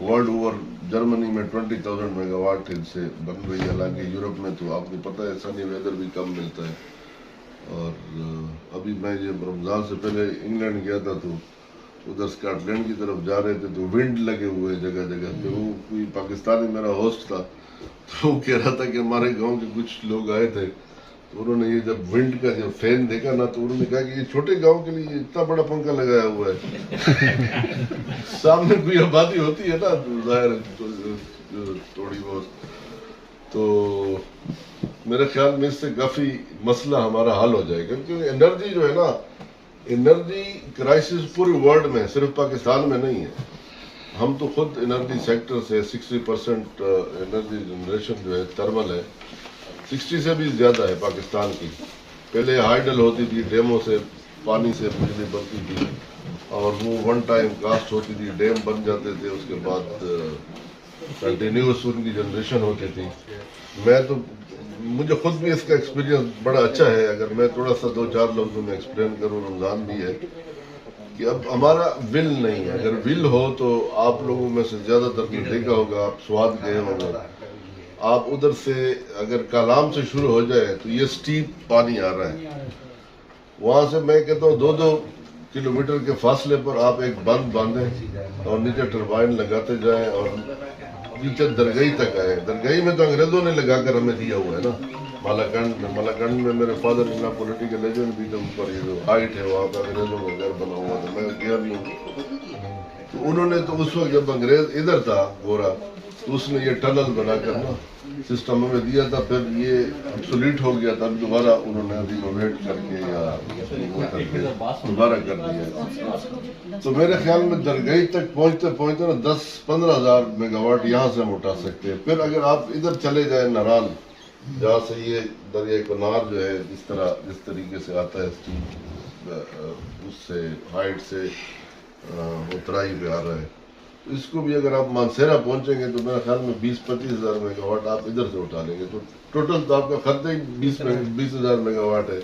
वर्ल्ड ओवर जर्मनी में 20,000 मेगावाट से बन रही है, हालांकि यूरोप में तो आपको पता है सनी वेदर भी कम मिलता है। और अभी मैं जब रमजान से पहले इंग्लैंड गया था तो उधर स्कॉटलैंड की तरफ जा रहे थे तो विंड लगे हुए जगह जगह पे। वो कोई पाकिस्तानी मेरा होस्ट था, तो वो कह रहा था कि हमारे गांव के कुछ लोग आए थे, तो उन्होंने ये जब विंड का जब फैन देखा ना तो उन्होंने कहा कि ये छोटे गांव के लिए इतना बड़ा पंखा लगाया हुआ है। सामने कोई आबादी होती है ना जाहिर थोड़ी बहुत, तो मेरे ख्याल में इससे काफी मसला हमारा हल हो जाएगा, क्योंकि एनर्जी जो है ना, एनर्जी क्राइसिस पूरे वर्ल्ड में, सिर्फ पाकिस्तान में नहीं है। हम तो खुद एनर्जी सेक्टर से 60% एनर्जी जनरेशन जो है थर्मल है, 60 से भी ज्यादा है पाकिस्तान की। पहले हाइडल होती थी, डैमों से पानी से बिजली बनती थी, और वो वन टाइम कास्ट होती थी, डैम बन जाते थे, उसके बाद कंटिन्यूस उनकी जनरेशन होती थी। मुझे खुद भी इसका एक्सपीरियंस बड़ा अच्छा है। अगर मैं थोड़ा सा 2-4 लफ्जों में एक्सप्लेन करूँ, रमजान भी है कि अब हमारा विल नहीं है। अगर विल हो तो आप लोगों में से ज्यादातर ने देखा होगा, आप स्वाद गए होंगे, आप उधर से अगर कालाम से शुरू हो जाए तो ये स्टीप पानी आ रहा है, वहां से मैं कहता हूँ 2-2 किलोमीटर के फासले पर आप एक बंद बांधें और नीचे टरबाइन लगाते जाएं और नीचे दरगाही तक आए। दरगाही में तो अंग्रेजों ने लगाकर हमें दिया हुआ है ना, मालाकंड में मेरे फादर इन पॉलिटिकल लेजेंड भी थे, ऊपर ये जो हाइट है वहाँ पर अंग्रेजों का घर बना हुआ था, मैं गया भी हूँ। तो उन्होंने तो उस वक्त जब अंग्रेज इधर था गोरा, तो उसने ये टनल बनाकर ना सिस्टम हमें दिया था, फिर ये ऑब्सोलीट हो गया था, दोबारा उन्होंने रिनोवेट करके या दोबारा कर दिया। तो मेरे ख्याल में दरगाही तक पहुंचते पहुंचते ना 10-15 हज़ार मेगावाट यहाँ से हम उठा सकते हैं। फिर अगर आप इधर चले जाए नाराल, जहाँ से ये दरिया कनार जो है जिस तरीके से आता है स्टीम, उससे हाइट से उतराई पे आ रहा है, इसको भी अगर आप मानसेरा पहुंचेंगे तो मेरे ख्याल में 20-25 हज़ार मेगावाट आप इधर से उठा लेंगे, तो टोटल तो आपका खर्चा ही 20 हज़ार मेगावाट है।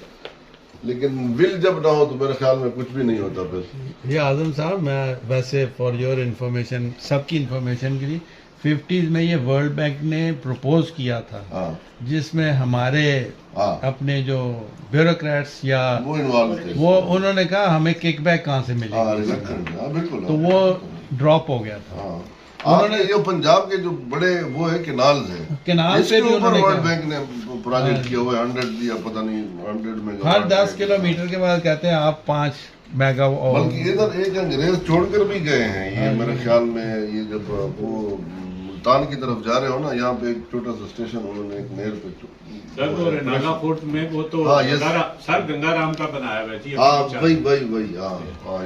लेकिन विल जब ना हो तो मेरे ख्याल में कुछ भी नहीं होता। फिर ये आजम साहब, मैं वैसे फॉर योर इन्फॉर्मेशन, सबकी इन्फॉर्मेशन के लिए 50s में ये वर्ल्ड बैंक ने प्रपोज किया था, जिसमें हमारे अपने जो ब्यूरोक्रेट्स या वो इन्वॉल्व थे, वो उन्होंने कहा हमें किकबैक कहाँ से मिलेगा, बिल्कुल, तो वो ड्रॉप हो गया था। उन्होंने जो पंजाब के जो बड़े वो है केनाल्स हैं, केनाल पे भी उन्होंने वर्ल्ड बैंक ने प्रोजेक्ट किया हुआ है 100 या पता नहीं 100 में हर 10 किलोमीटर के बाद कहते हैं आप 5 मेगा। बल्कि इधर एक अंग्रेज छोड़कर भी गए हैं ये मेरे ख्याल में, ये जब वो मुल्तान की तरफ जा रहे हो ना, यहाँ पे एक छोटा सा स्टेशन उन्होंने एक नहर पे नागा फोर्ट में वो तो सर गंगाराम का बनाया हुआ है। हाँ वही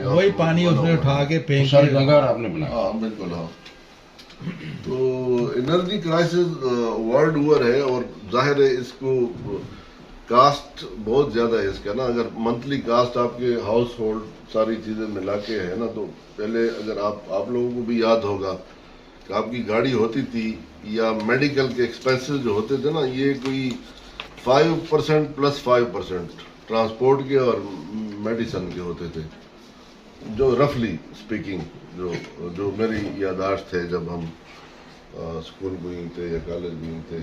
वही पानी उसने उठा के फेंक गंगाराम ने बनाया। हाँ बिल्कुल। हाँ, तो एनर्जी क्राइसिस वर्ल्ड ओवर है और जाहिर है इसको कास्ट बहुत ज्यादा है इसका ना। अगर मंथली कास्ट आपके हाउस होल्ड सारी चीजें मिला के है ना, तो पहले अगर आप लोगों को भी याद होगा कि आपकी गाड़ी होती थी या मेडिकल के एक्सपेंसेस जो होते थे ना, ये कोई 5% प्लस 5% ट्रांसपोर्ट के और मेडिसिन के होते थे, जो रफली स्पीकिंग जो मेरी यादाश्त है जब हम स्कूल गई थे या कॉलेज गई थे।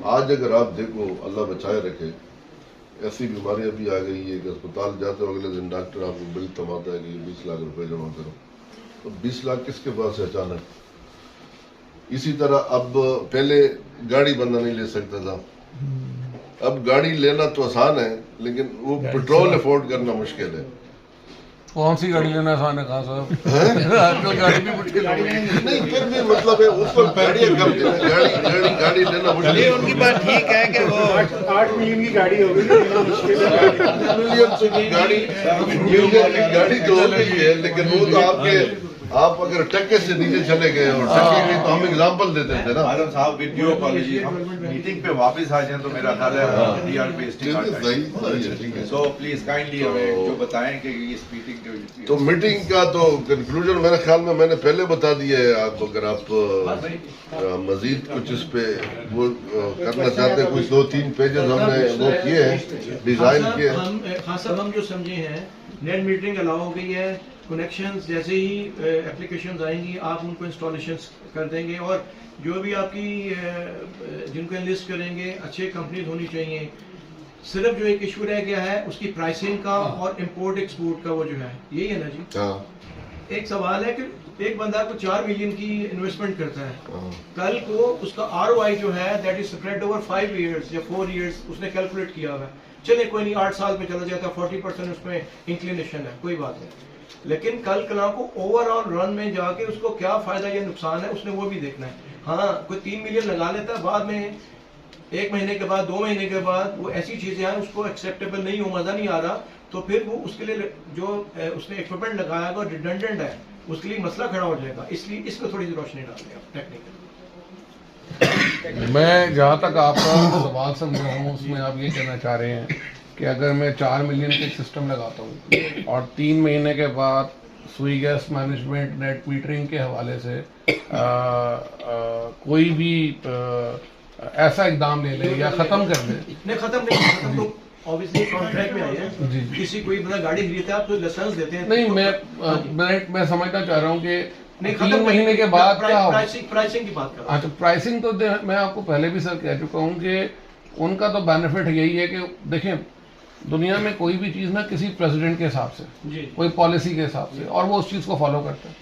आज अगर आप देखो, अल्लाह बचाए रखे, ऐसी बीमारियां भी आ गई है कि अस्पताल जाते हो अगले दिन डॉक्टर आपको बिल तमाता है कि 20 लाख रुपए जमा करो, तो 20 लाख किसके पास है अचानक। इसी तरह अब पहले गाड़ी बंदा नहीं ले सकता था, अब गाड़ी लेना तो आसान है लेकिन वो पेट्रोल अफोर्ड करना मुश्किल है। कौन सी गाड़ी लेना आसान है कहाँ साहब, आजकल गाड़ी भी मुश्किल हो गई। नहीं फिर भी मतलब है उस पर गाड़ी लेना मुश्किल। उनकी बात ठीक है कि वो 8 मिलियन की गाड़ी हो गई, गाड़ी तो हो गई है, लेकिन वो तो आप अगर टक्के से नीचे चले गए और टक्के के तो हम एग्जांपल देते थे ना। आजम साहब विद ड्यू अपॉलजी, हम मीटिंग पे वापस आ जाएं तो मेरा ख्याल है we are wasting, so please kindly हमें जो बताएं कि इस मीटिंग के तो मीटिंग का तो कंक्लूजन मेरे ख्याल में मैंने पहले बता दिया है आपको। अगर आप मजीद कुछ इस पे वो करना चाहते हैं, कुछ 2-3 पेजेस हमने वो किए हैं, डिजाइन किए हैं। हाँ साहब, हम जो समझे हैं नेट मीटरिंग अलाउ हो गई है, कनेक्शंस जैसे ही एप्लीकेशंस आएंगी आप उनको इंस्टॉलेशंस कर देंगे, और जो भी आपकी जिनको लिस्ट करेंगे अच्छे कंपनीज होनी चाहिए। सिर्फ जो एक इशू रह गया है उसकी प्राइसिंग का और इंपोर्ट एक्सपोर्ट का, वो जो है यही है ना जी। एक सवाल है कि एक बंदा को 4 मिलियन की इन्वेस्टमेंट करता है, कल को उसका ROI जो है that is spread over 5 years या 4 इयर्स उसने कैलकुलेट किया हुआ है। चले कोई नहीं, 8 साल में चला जाता है, 40% उसमें इंक्लिनेशन है, कोई बात नहीं, लेकिन कल कला को ओवरऑल रन में जाके उसको क्या फायदा या नुकसान है उसने वो भी देखना है। हाँ, कोई 3 मिलियन लगा लेता है, बाद में 1 महीने के बाद 2 महीने के बाद वो ऐसी चीजें हैं उसको एक्सेप्टेबल नहीं हो, मजा नहीं आ रहा, तो फिर वो उसके लिए जो उसने इक्विपमेंट लगाया और रिडंडेंट है उसके लिए मसला खड़ा हो जाएगा। इसलिए इस पर थोड़ी सी रोशनी डालते हैं टेक्निकल। मैं जहाँ तक आपका सवाल समझ रहा हूँ उसमें आप ये कहना चाह रहे हैं कि अगर मैं 4 मिलियन के सिस्टम लगाता हूँ और 3 महीने के बाद सुई गैस मैनेजमेंट, नेट मीटरिंग के हवाले से कोई भी ऐसा इकदाम ले ले या खत्म कर दे। नहीं, खत्म तो ऑब्वियसली कॉन्ट्रैक्ट में आई है जी। किसी कोई मतलब गाड़ी खरीदते हैं आप तो लाइसेंस देते हैं। नहीं, मैं समझना चाह रहा हूँ कि 3 महीने के बाद क्या होगा। प्राइसिंग की बात कर रहा हूं। अच्छा, प्राइसिंग तो मैं आपको पहले भी सर कह चुका हूँ कि उनका तो बेनिफिट यही है कि देखें, दुनिया में कोई भी चीज़ ना किसी प्रेसिडेंट के हिसाब से, कोई पॉलिसी के हिसाब से, और वो उस चीज़ को फॉलो करते हैं।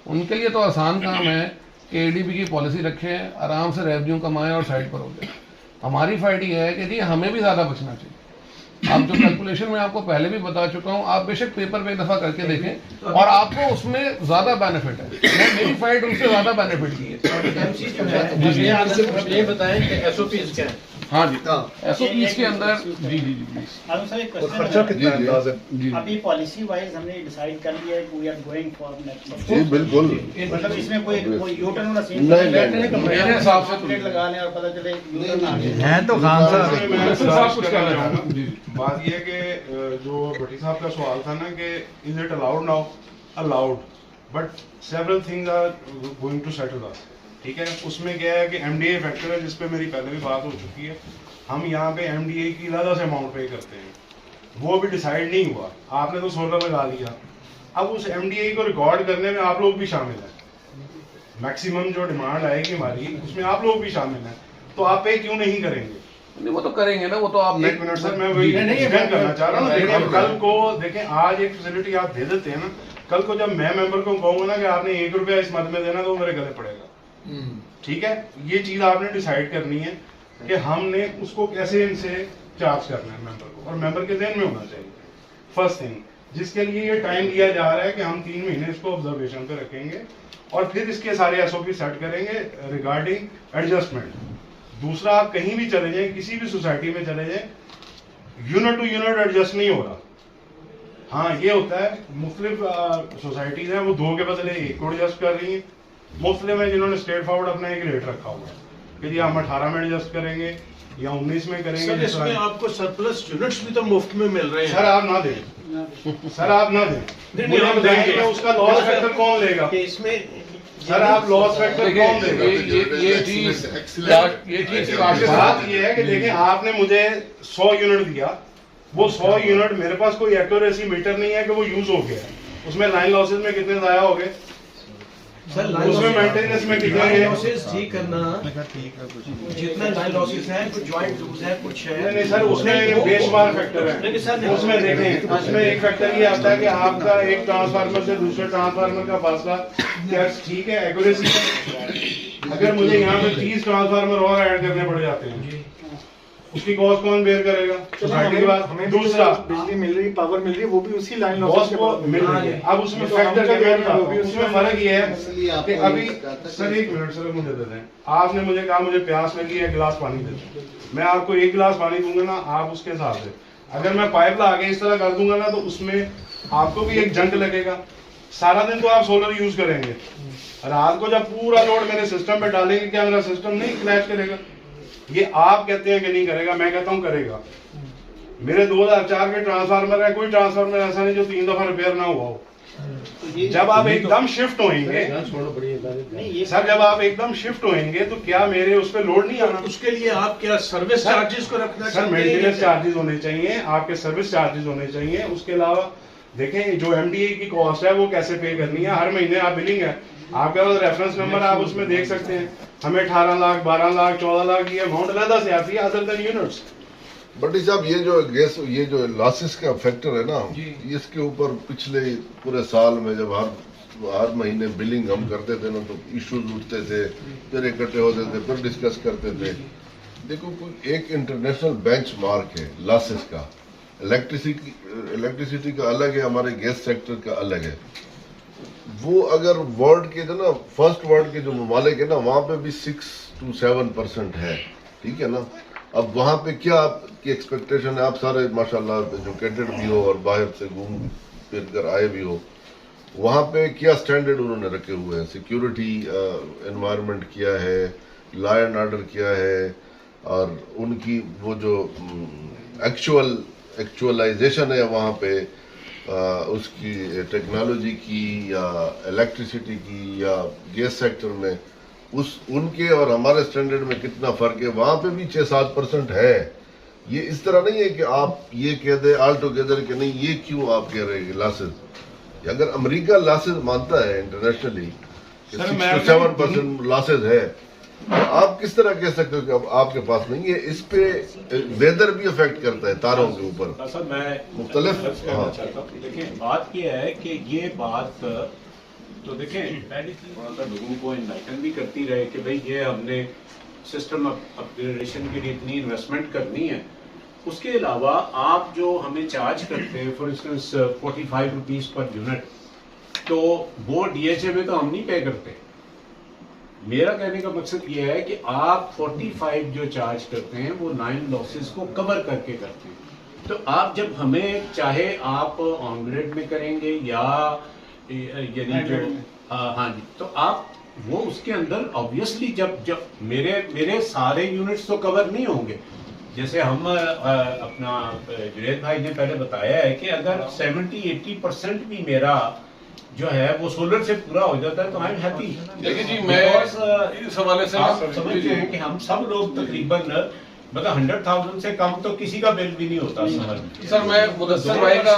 उनके लिए तो आसान काम है कि एडीबी की पॉलिसी रखें, आराम से रेवेन्यू कमाएं और साइड पर हो जाए। हमारी फाइट ये है कि जी हमें भी ज़्यादा बचना चाहिए। आप जो कैलकुलेशन में आपको पहले भी बता चुका हूँ, आप बेशक पेपर पे एक दफा करके देखें और आपको उसमें ज्यादा बेनिफिट है। मेरी फाइट उनसे ज्यादा बेनिफिट की है। ये बताएं कि एसओपीज क्या है। हाँ जी, एसओपीज के अंदर जी जी जी खर्चा कितना अंदाज है जी। अभी पॉलिसी वाइज हमने डिसाइड कर लिया है कि we are going for next. जी बिल्कुल, मतलब इसमें कोई यू टर्न वाला सीन नहीं, मेरे हिसाब से प्लेट लगा लें और पता चले यू टर्न आ गया है तो खान साहब बात यह है कि जो भट्टी साहब का सवाल था ना कि is it allowed now, allowed, but several things are going to settle us. ठीक है, उसमें क्या है कि एमडीए फैक्टर है जिस पे मेरी पहले भी बात हो चुकी है। हम यहाँ पे एमडीए की ज़्यादा से अमाउंट पे करते हैं, वो भी डिसाइड नहीं हुआ। आपने तो सोलर लगा लिया, अब उस एमडीए को रिकॉर्ड करने में आप लोग भी शामिल हैं। मैक्सिमम जो डिमांड आएगी हमारी उसमें आप लोग भी शामिल हैं, तो आप पे क्यों नहीं करेंगे? नहीं, वो तो करेंगे ना, वो तो आप एक मिनट सर, मैं वही एक्सप्लेन करना चाह रहा हूँ। देखिए कल को देखें, आज एक फैसिलिटी आप दे देते हैं ना, कल को जब मैं मेंबर को कहूंगा ना कि आपने 1 रुपया इस मद में देना, तो मेरे गले पड़ेगा। ठीक है, ये चीज आपने डिसाइड करनी है कि हमने उसको कैसे इनसे चार्ज करना है मेंबर को, और मेंबर के ध्यान में होना चाहिए फर्स्ट थिंग, जिसके लिए ये टाइम दिया जा रहा है कि हम 3 महीने इसको ऑब्जर्वेशन पे रखेंगे और फिर इसके सारे एसओपी सेट करेंगे रिगार्डिंग एडजस्टमेंट। दूसरा, आप कहीं भी चले जाएं, किसी भी सोसाइटी में चले जाएं, यूनिट टू यूनिट एडजस्ट नहीं हो रहा। हाँ, ये होता है मुख्तलिफ सोसाइटीज हैं वो 2 के बदले 1 को एडजस्ट कर रही हैं। मुख्तलिफ है जिन्होंने स्ट्रेट फॉरवर्ड अपना एक रेट रखा हुआ है कि जी हम 18 में एडजस्ट करेंगे या 19 में करेंगे। सर, इसमें आपको सरप्लस यूनिट्स भी तो मुफ्त में मिल रहे हैं। सर आप ना दें, सर आप ना दें, मुझे बताएंगे उसका लॉस फैक्टर कौन लेगा? इसमें सर आप लॉस फैक्टर कौन देगा? ये चीज बात ये है कि देखें, आपने मुझे 100 यूनिट दिया, वो 100 यूनिट मेरे पास कोई एक्यूरेसी मीटर नहीं है कि वो यूज हो गया, उसमें लाइन लॉसेज में कितने जाया हो गए, उसमें मेंटेनेंस में कितना है लॉसेस ठीक करना, जितना लाइन लॉसेस है, कुछ जॉइंट लूज है, कुछ है। नहीं सर, उसमें बेशुमार फैक्टर है। उसमें देखें, उसमें एक फैक्टर ये आता है कि आपका एक ट्रांसफार्मर से दूसरे ट्रांसफार्मर का फासला क्या ठीक है, एक्यूरेसी। अगर मुझे यहाँ पे 30 ट्रांसफार्मर और ऐड करने पड़ जाते हैं, उसकी कॉस्ट कौन बेयर करेगा? सोसाइटी के बाद हमें दूसरा बिजली मिल रही, पावर मिल रही है, वो भी उसी लाइन कॉस्ट को मिल रही है। अब उसमें फैक्टर क्या है, उसमें फर्क ये है कि अभी सर 1 मिनट सर मुझे दे दें, आपने मुझे कहा मुझे प्यास लगी है, 1 गिलास पानी दे दें, मैं आपको 1 गिलास पानी दूंगा ना, आप उसके हिसाब से अगर मैं पाइप ला के इस तरह कर दूंगा ना, तो उसमें आपको भी एक जंग लगेगा। सारा दिन तो आप सोलर यूज करेंगे, रात को जब पूरा लोड मेरे सिस्टम पे डालेंगे, क्या मेरा सिस्टम नहीं क्रैश करेगा? ये आप कहते हैं कि नहीं करेगा, मैं कहता हूं करेगा। मेरे 2004 के ट्रांसफार्मर है, कोई ट्रांसफार्मर ऐसा नहीं जो 3 दफा रिपेयर ना हुआ हो। जब आप एकदम शिफ्ट होंगे सर, जब आप एकदम शिफ्ट होंगे तो क्या मेरे उस पर लोड नहीं आना? उसके लिए आप क्या सर्विस चार्जेस को रखना सर, मेंटेनेंस चार्जेस होने चाहिए, आपके सर्विस चार्जेस होने चाहिए। उसके अलावा देखें जो एमडीए की कॉस्ट है वो कैसे पे करनी है, हर महीने आप बिलिंग है, आपका रेफरेंस नंबर आप उसमें देख सकते हैं। हमें 18 लाख 12 लाख 14 लाख ये अमाउंट अलग से आती है अदर देन यूनिट्स। बट साहब ये जो गैस, ये जो लॉसेस का फैक्टर है ना, इसके ऊपर पिछले पूरे साल में जब हर महीने बिलिंग हम करते थे ना, तो इश्यूज उठते थे, फिर इकट्ठे होते थे, फिर डिस्कस करते थे। देखो, कोई एक इंटरनेशनल बेंचमार्क है लॉसेस का। इलेक्ट्रिसिटी का अलग है, हमारे गैस सेक्टर का अलग है। वो अगर वर्ल्ड के जो ना फर्स्ट वर्ल्ड के जो ममालिक है ना, वहाँ पे भी 6 to 7% है, ठीक है ना। अब वहाँ पे क्या आपकी एक्सपेक्टेशन है? आप सारे माशाल्लाह एजुकेटेड भी हो और बाहर से घूम फिर कर आए भी हो, वहाँ पे क्या स्टैंडर्ड उन्होंने रखे हुए हैं? सिक्योरिटी एनवायरनमेंट क्या है, लॉ एंड ऑर्डर क्या है, और उनकी वो जो एक्चुअलाइजेशन है वहाँ पे, उसकी टेक्नोलॉजी की या इलेक्ट्रिसिटी की या गैस सेक्टर में उनके और हमारे स्टैंडर्ड में कितना फर्क है, वहां पे भी 6-7% है। ये इस तरह नहीं है कि आप ये कह दे ऑल टुगेदर कि नहीं ये क्यों आप कह रहे हैं लॉसेज। अगर अमेरिका लॉसेज मानता है इंटरनेशनली 6-7% लॉसेज है, तो आप किस तरह कह सकते हो कि अब आपके पास नहीं है। इस पे वेदर भी अफेक्ट करता है तारों के ऊपर। सर मैं मुख्तलिफ चाहता हूँ, देखिए बात यह है कि ये बात तो देखें पहली चीज थोड़ा सा लोगों को इनलाइटन भी करती रहे कि भाई ये हमने सिस्टम अपग्रेडेशन के लिए इतनी इन्वेस्टमेंट करनी है। उसके अलावा आप जो हमें चार्ज करते हैं for instance 45 rupees per unit, तो वो डीएचए में तो हम नहीं पे करते। मेरा कहने का मकसद ये है कि आप 45 जो चार्ज करते हैं वो 9 लॉसेस को कवर करके करते हैं। तो आप जब हमें चाहे आप ऑन ग्रिड में करेंगे या यानी जो हाँ जी, तो आप वो उसके अंदर ऑब्वियसली जब मेरे सारे यूनिट्स तो कवर नहीं होंगे। जैसे हम अपना जुनैद भाई ने पहले बताया है कि अगर 70-80% भी मेरा जो है वो सोलर से पूरा हो जाता है तो आई एम हैप्पी। देखिए जी, मैं इस हवाले से आप समझते हैं कि हम सब लोग तकरीबन मतलब 100,000 से कम तो किसी का बिल भी नहीं होता सर। मैं मुदस्सिर भाई का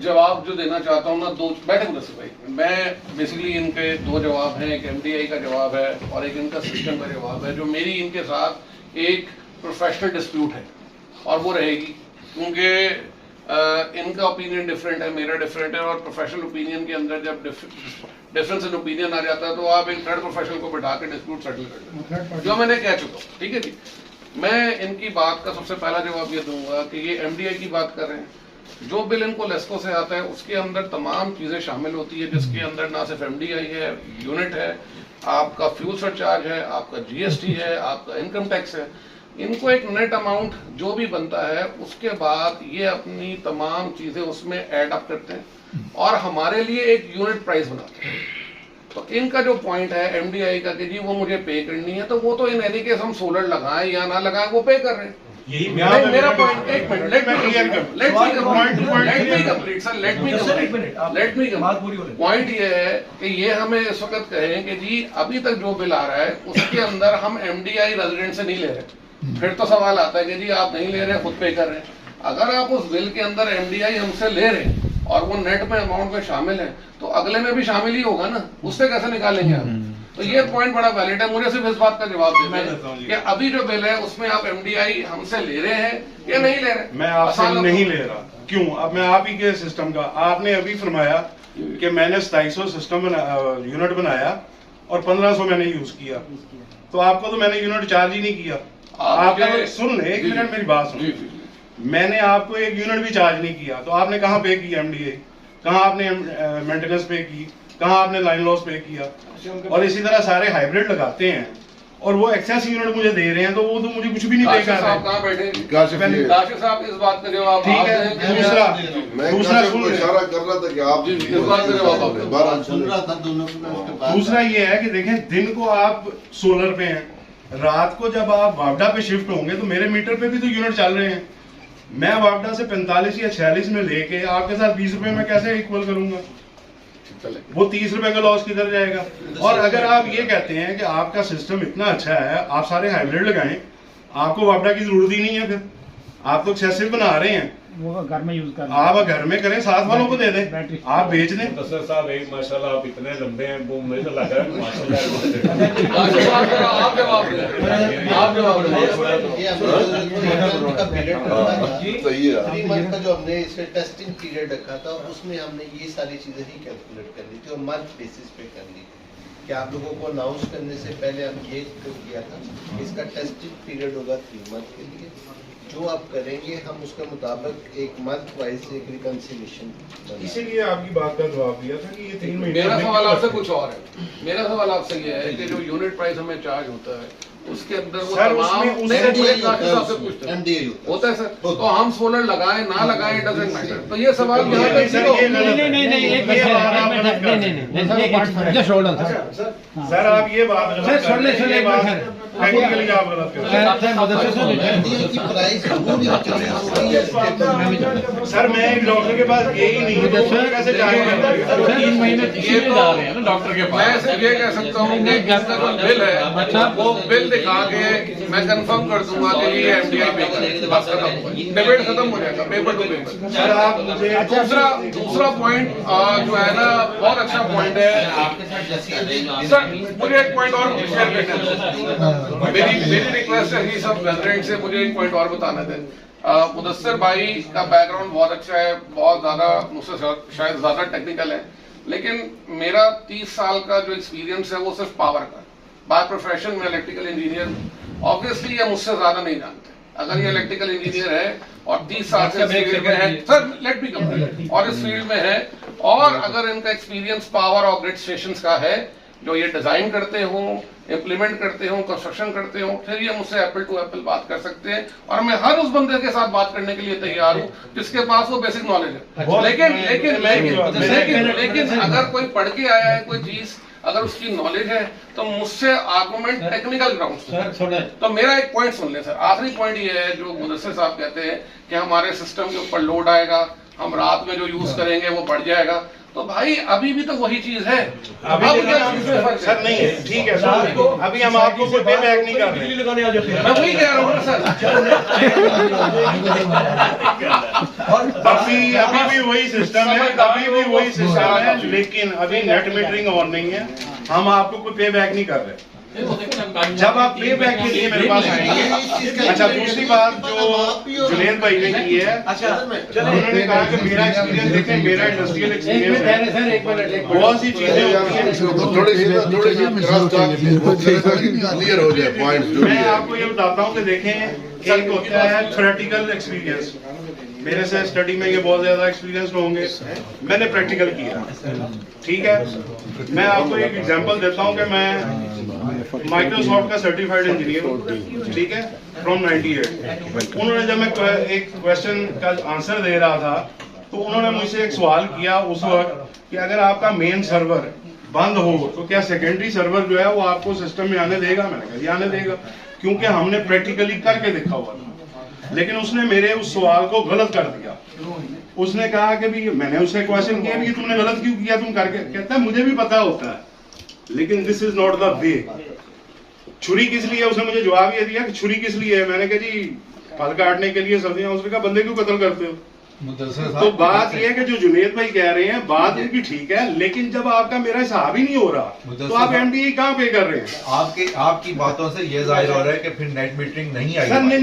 जवाब जो देना चाहता हूँ ना, बैठे मुदस्सिर भाई, मैं बेसिकली इनके 2 जवाब हैं, एक एमडीआई का जवाब है और एक इनका सिस्टम का जवाब है। जो मेरी इनके साथ एक प्रोफेशनल डिस्प्यूट है और वो रहेगी, क्योंकि इनका ओपिनियन डिफरेंट है, मेरा डिफरेंट है, और प्रोफेशनल ओपिनियन के अंदर जब डिफरेंस इन ओपिनियन आ जाता है तो आप एक थर्ड प्रोफेशनल को बैठा के डिस्प्यूट सेटल कर लेते, जो मैंने कह चुका हूँ। ठीक है जी, मैं इनकी बात का सबसे पहला जवाब ये दूंगा कि ये एमडीआई की बात कर रहे हैं। जो बिल इनको लेस्को से आता है उसके अंदर तमाम चीजें शामिल होती है, जिसके अंदर ना सिर्फ एमडीआई है, यूनिट है, आपका फ्यूल सरचार्ज है, आपका जीएसटी है, आपका इनकम टैक्स है। इनको एक नेट अमाउंट जो भी बनता है उसके बाद ये अपनी तमाम चीजें उसमें ऐड अप करते हैं और हमारे लिए एक यूनिट प्राइस बनाते हैं। तो इनका जो पॉइंट है एमडीआई का कि जी वो मुझे पे करनी है, तो वो तो इन एनी केस हम सोलर लगाएं या ना लगाएं वो पे कर रहे हैं। यही मेरा पॉइंट, एक minute, let me complete. Point ये है कि ये हमें इस वक्त कहें कि जी अभी तक जो बिल आ रहा है उसके अंदर हम एमडीआई रेजिडेंट से नहीं ले रहे, फिर तो सवाल आता है कि जी आप नहीं ले रहे, खुद पे कर रहे हैं। अगर आप उस बिल के अंदर एमडीआई हमसे ले रहे हैं और वो नेट में अमाउंट में शामिल है, तो अगले में भी शामिल ही होगा ना, उससे कैसे निकालेंगे आप? तो ये पॉइंट बड़ा वैलिड है। मुझे सिर्फ इस बात का जवाब देना है कि अभी जो बिल है उसमें आप एमडीआई हमसे ले रहे हैं या नहीं ले रहे? मैं आपसे नहीं ले रहा। क्यों? अब मैं आप ही के सिस्टम का, आपने अभी फरमाया कि मैंने 2700 सिस्टम यूनिट बनाया और 1500 मैंने यूज किया, तो आपको तो मैंने यूनिट चार्ज ही नहीं किया। आपका तो सुन ले, 1 मिनट मेरी बात सुन। मैंने आपको 1 यूनिट भी चार्ज नहीं किया, तो आपने कहाँ पे किया एमडीआई? कहाँ आपने मेंटेनेंस पे की? कहाँ आपने लाइन लॉस पे किया? और इसी तरह सारे हाइब्रिड लगाते हैं और वो एक्सेस यूनिट मुझे दे रहे हैं, तो वो तो मुझे कुछ भी नहीं पे कर रहे। कहाँ बैठे काशिफ साहब, इस बात का जवाब ठीक है। दूसरा सुन इशारा कर रहा था कि आप इस बात का जवाब सुन रहा था दोनों को। दूसरा ये है कि देखें, दिन को आप सोलर पे हैं, रात को जब आप वापडा पे शिफ्ट होंगे तो मेरे मीटर पे भी तो यूनिट चल रहे हैं। मैं वापडा से 45 या 46 में लेके आपके साथ 20 रुपए में कैसे इक्वल करूंगा? वो 30 रुपए का लॉस किधर जाएगा? और अगर आप ये कहते हैं कि आपका सिस्टम इतना अच्छा है, आप सारे हाइब्रिड लगाएं, आपको वापडा की जरूरत ही नहीं है, फिर आप तो एक्सेसिव बना रहे हैं, वो घर में यूज कर, आप घर में करें, साथ वालों को दे दें, आप बेच दें। दसर साहब एक माशाल्लाह आप इतने लंबे हैं, वो मुझे तो लग रहा है माशाल्लाह। सही है। 3 मंथ का जो हमने इसका टेस्टिंग पीरियड रखा था उसमें हमने ये सारी चीजें ही कैलकुलेट कर ली थी और मंथ बेसिस पे कर ली थी कि आप लोगों को अनाउंस करने से पहले हम ये किया था, इसका टेस्टिंग पीरियड होगा 3 मंथ के लिए। जो आप करेंगे हम उसके मुताबिक एक मंथ वाइज एक रिकंसिलिएशन, इसीलिए आपकी बात का जवाब दिया था कि ये 3 महीने। मेरा सवाल आपसे कुछ और है। मेरा सवाल आपसे ये है कि जो यूनिट प्राइस हमें चार्ज होता है उसके अंदर वो सर, तमाम उसमें MDA होता है सर। तो हम सोलर लगाएं ना लगाएं डजंट मैटर। तो ये सवाल यहाँ पे सर आप ये बात टेक्निकली आप गलत कर रहे हैं। सर मैं एक डॉक्टर के पास गए ही नहीं, कैसे जाएंगे? 3 महीने डॉक्टर के पास। मैं सिर्फ ये कह सकता हूँ कि जिसका कोई बिल है वो बिल दिखा के मैं कंफर्म कर दूंगा कि ये MDI पे बस खत्म हो गई, डिबेट खत्म हो जाएगा पेपर टू पेपर। दूसरा पॉइंट जो है ना बहुत अच्छा पॉइंट है सर। मुझे एक पॉइंट और शेयर करना है, मेरी रिक्वेस्ट है कि सब वेटरेन से मुझे एक पॉइंट और बताने दें। मुदस्सिर भाई का बैकग्राउंड बहुत अच्छा है, बहुत ज्यादा मुझसे शायद ज्यादा टेक्निकल है, लेकिन मेरा 30 साल का जो एक्सपीरियंस है वो सिर्फ पावर का। बाय प्रोफेशन में इलेक्ट्रिकल इंजीनियर, ऑब्वियसली ये मुझसे ज्यादा नहीं जानते। अगर ये इलेक्ट्रिकल इंजीनियर है और 30 साल से इस फील्ड में है सर, लेट मी कंप्लीट, और इस फील्ड में है, और अगर इनका एक्सपीरियंस पावर और ग्रिड स्टेशन का है, जो ये डिजाइन करते हो, इम्प्लीमेंट करते हो, कंस्ट्रक्शन करते हो, फिर ये मुझसे एप्पल टू एप्पल बात कर सकते हैं। और मैं हर उस बंदे के साथ बात करने के लिए तैयार हूँ जिसके पास वो बेसिक नॉलेज है। लेकिन अगर कोई पढ़ के आया है कोई चीज, अगर उसकी नॉलेज है, तो मुझसे आर्गुमेंट टेक्निकल ग्राउंड। तो मेरा एक पॉइंट सुन लें सर, आखिरी पॉइंट ये है जो मुदस्सिर साहब कहते हैं कि हमारे सिस्टम के ऊपर लोड आएगा, हम रात में जो यूज करेंगे वो बढ़ जाएगा। तो भाई अभी भी तो वही चीज है। सर नहीं है, ठीक है सर, अभी हम आपको कोई पे बैक नहीं कर रहे। मैं वही कह रहा हूँ ना सर। अभी भी वही सिस्टम है, अभी भी वही सिस्टम है, लेकिन अभी नेट मीटरिंग ऑन नहीं है। हम आपको कोई पे बैक नहीं कर रहे। जब आप पे बैक के लिए मेरे पास आएंगे। अच्छा, दूसरी बात जो जुनेद भाई ने की है, उन्होंने कहा कि मेरा एक्सपीरियंस देखें, मेरा इंडस्ट्रियल एक्सपीरियंस है, बहुत सी चीजें होती हैं। क्लियर हो जाए पॉइंट। मैं आपको ये बताता हूँ कि देखें, एक होता है थ्योरेटिकल एक्सपीरियंस, मेरे से स्टडी में ये बहुत ज्यादा एक्सपीरियंस होंगे, मैंने प्रैक्टिकल किया, ठीक है। मैं आपको एक एग्जांपल देता हूं कि मैं माइक्रोसॉफ्ट का सर्टिफाइड इंजीनियर हूं, ठीक है, फ्रॉम 98। उन्होंने जब मैं एक क्वेश्चन का आंसर दे रहा था, तो उन्होंने मुझसे एक सवाल किया उस वक्त कि अगर आपका मेन सर्वर बंद हो तो क्या सेकेंडरी सर्वर जो है वो आपको सिस्टम में आने देगा? मैंने कहा आने देगा, क्योंकि हमने प्रैक्टिकली करके देखा हुआ था। लेकिन उसने मेरे उस सवाल को गलत कर दिया। उसने कहा कि भी, मैंने उससे क्वेश्चन किया कि तुमने गलत क्यों किया, तुम करके, कहता है मुझे भी पता होता है, लेकिन this is not the way. छुरी किस लिए? उसने मुझे जवाब ये दिया कि छुरी किस लिए है। मैंने कहा जी फल काटने के लिए, सर्दियां। उसने कहा बंदे क्यों कत्ल करते हो? तो बात यह है कि जो जुनेद भाई कह रहे हैं बात इनकी ठीक है, लेकिन जब आपका मेरा हिसाब ही नहीं हो रहा तो आप MDI कहाँ पे कर रहे हैं? आपकी बातों से ये जाहिर हो रहा है कि फिर नेट मीटरिंग नहीं आई। सर नहीं,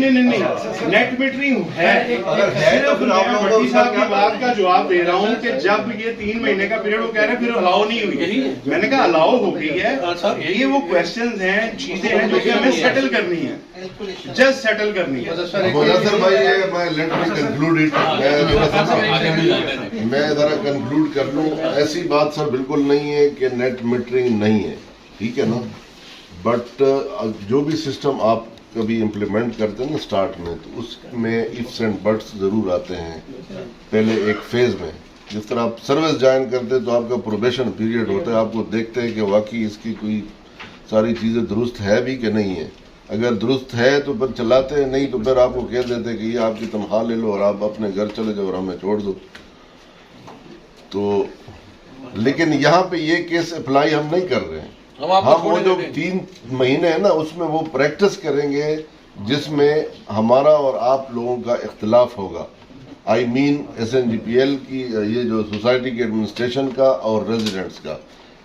नेट मीटरिंग है। अगर है तो फिर आप लोगों की बात का जवाब दे रहा हूँ कि जब ये 3 महीने का पीरियड वो कह रहे हैं फिर अलाउ नहीं हुई। मैंने कहा अलाउ हो गई है, ये वो क्वेश्चन हैं, चीजें हैं जो कि हमें सेटल करनी है, जस्ट सेटल करनी है। सर भाई मैं लेट मी कंक्लूड इट। मैं जरा कंक्लूड कर लूं। ऐसी बात सर बिल्कुल नहीं है कि नेट मीटरिंग नहीं है, ठीक है ना, बट जो भी सिस्टम आप कभी इम्प्लीमेंट करते हैं ना स्टार्ट में, तो उसमें इफ्स एंड बट्स जरूर आते हैं पहले एक फेज में। जिस तरह आप सर्विस ज्वाइन करते हैं तो आपका प्रोबेशन पीरियड होता है, आपको देखते हैं कि वाकई इसकी कोई सारी चीजें दुरुस्त है भी कि नहीं है। अगर दुरुस्त है तो फिर चलाते हैं, नहीं तो फिर आपको कह देते हैं कि ये आपकी तनख्वाह ले लो और आप अपने घर चले जाओ और हमें छोड़ दो। तो लेकिन यहाँ पे ये केस अप्लाई हम नहीं कर रहे हैं। हम वो जो 3 महीने है ना उसमें वो प्रैक्टिस करेंगे जिसमें हमारा और आप लोगों का इख्तिलाफ होगा। आई मीन SNGPL की ये जो सोसाइटी के एडमिनिस्ट्रेशन का और रेजिडेंट्स का,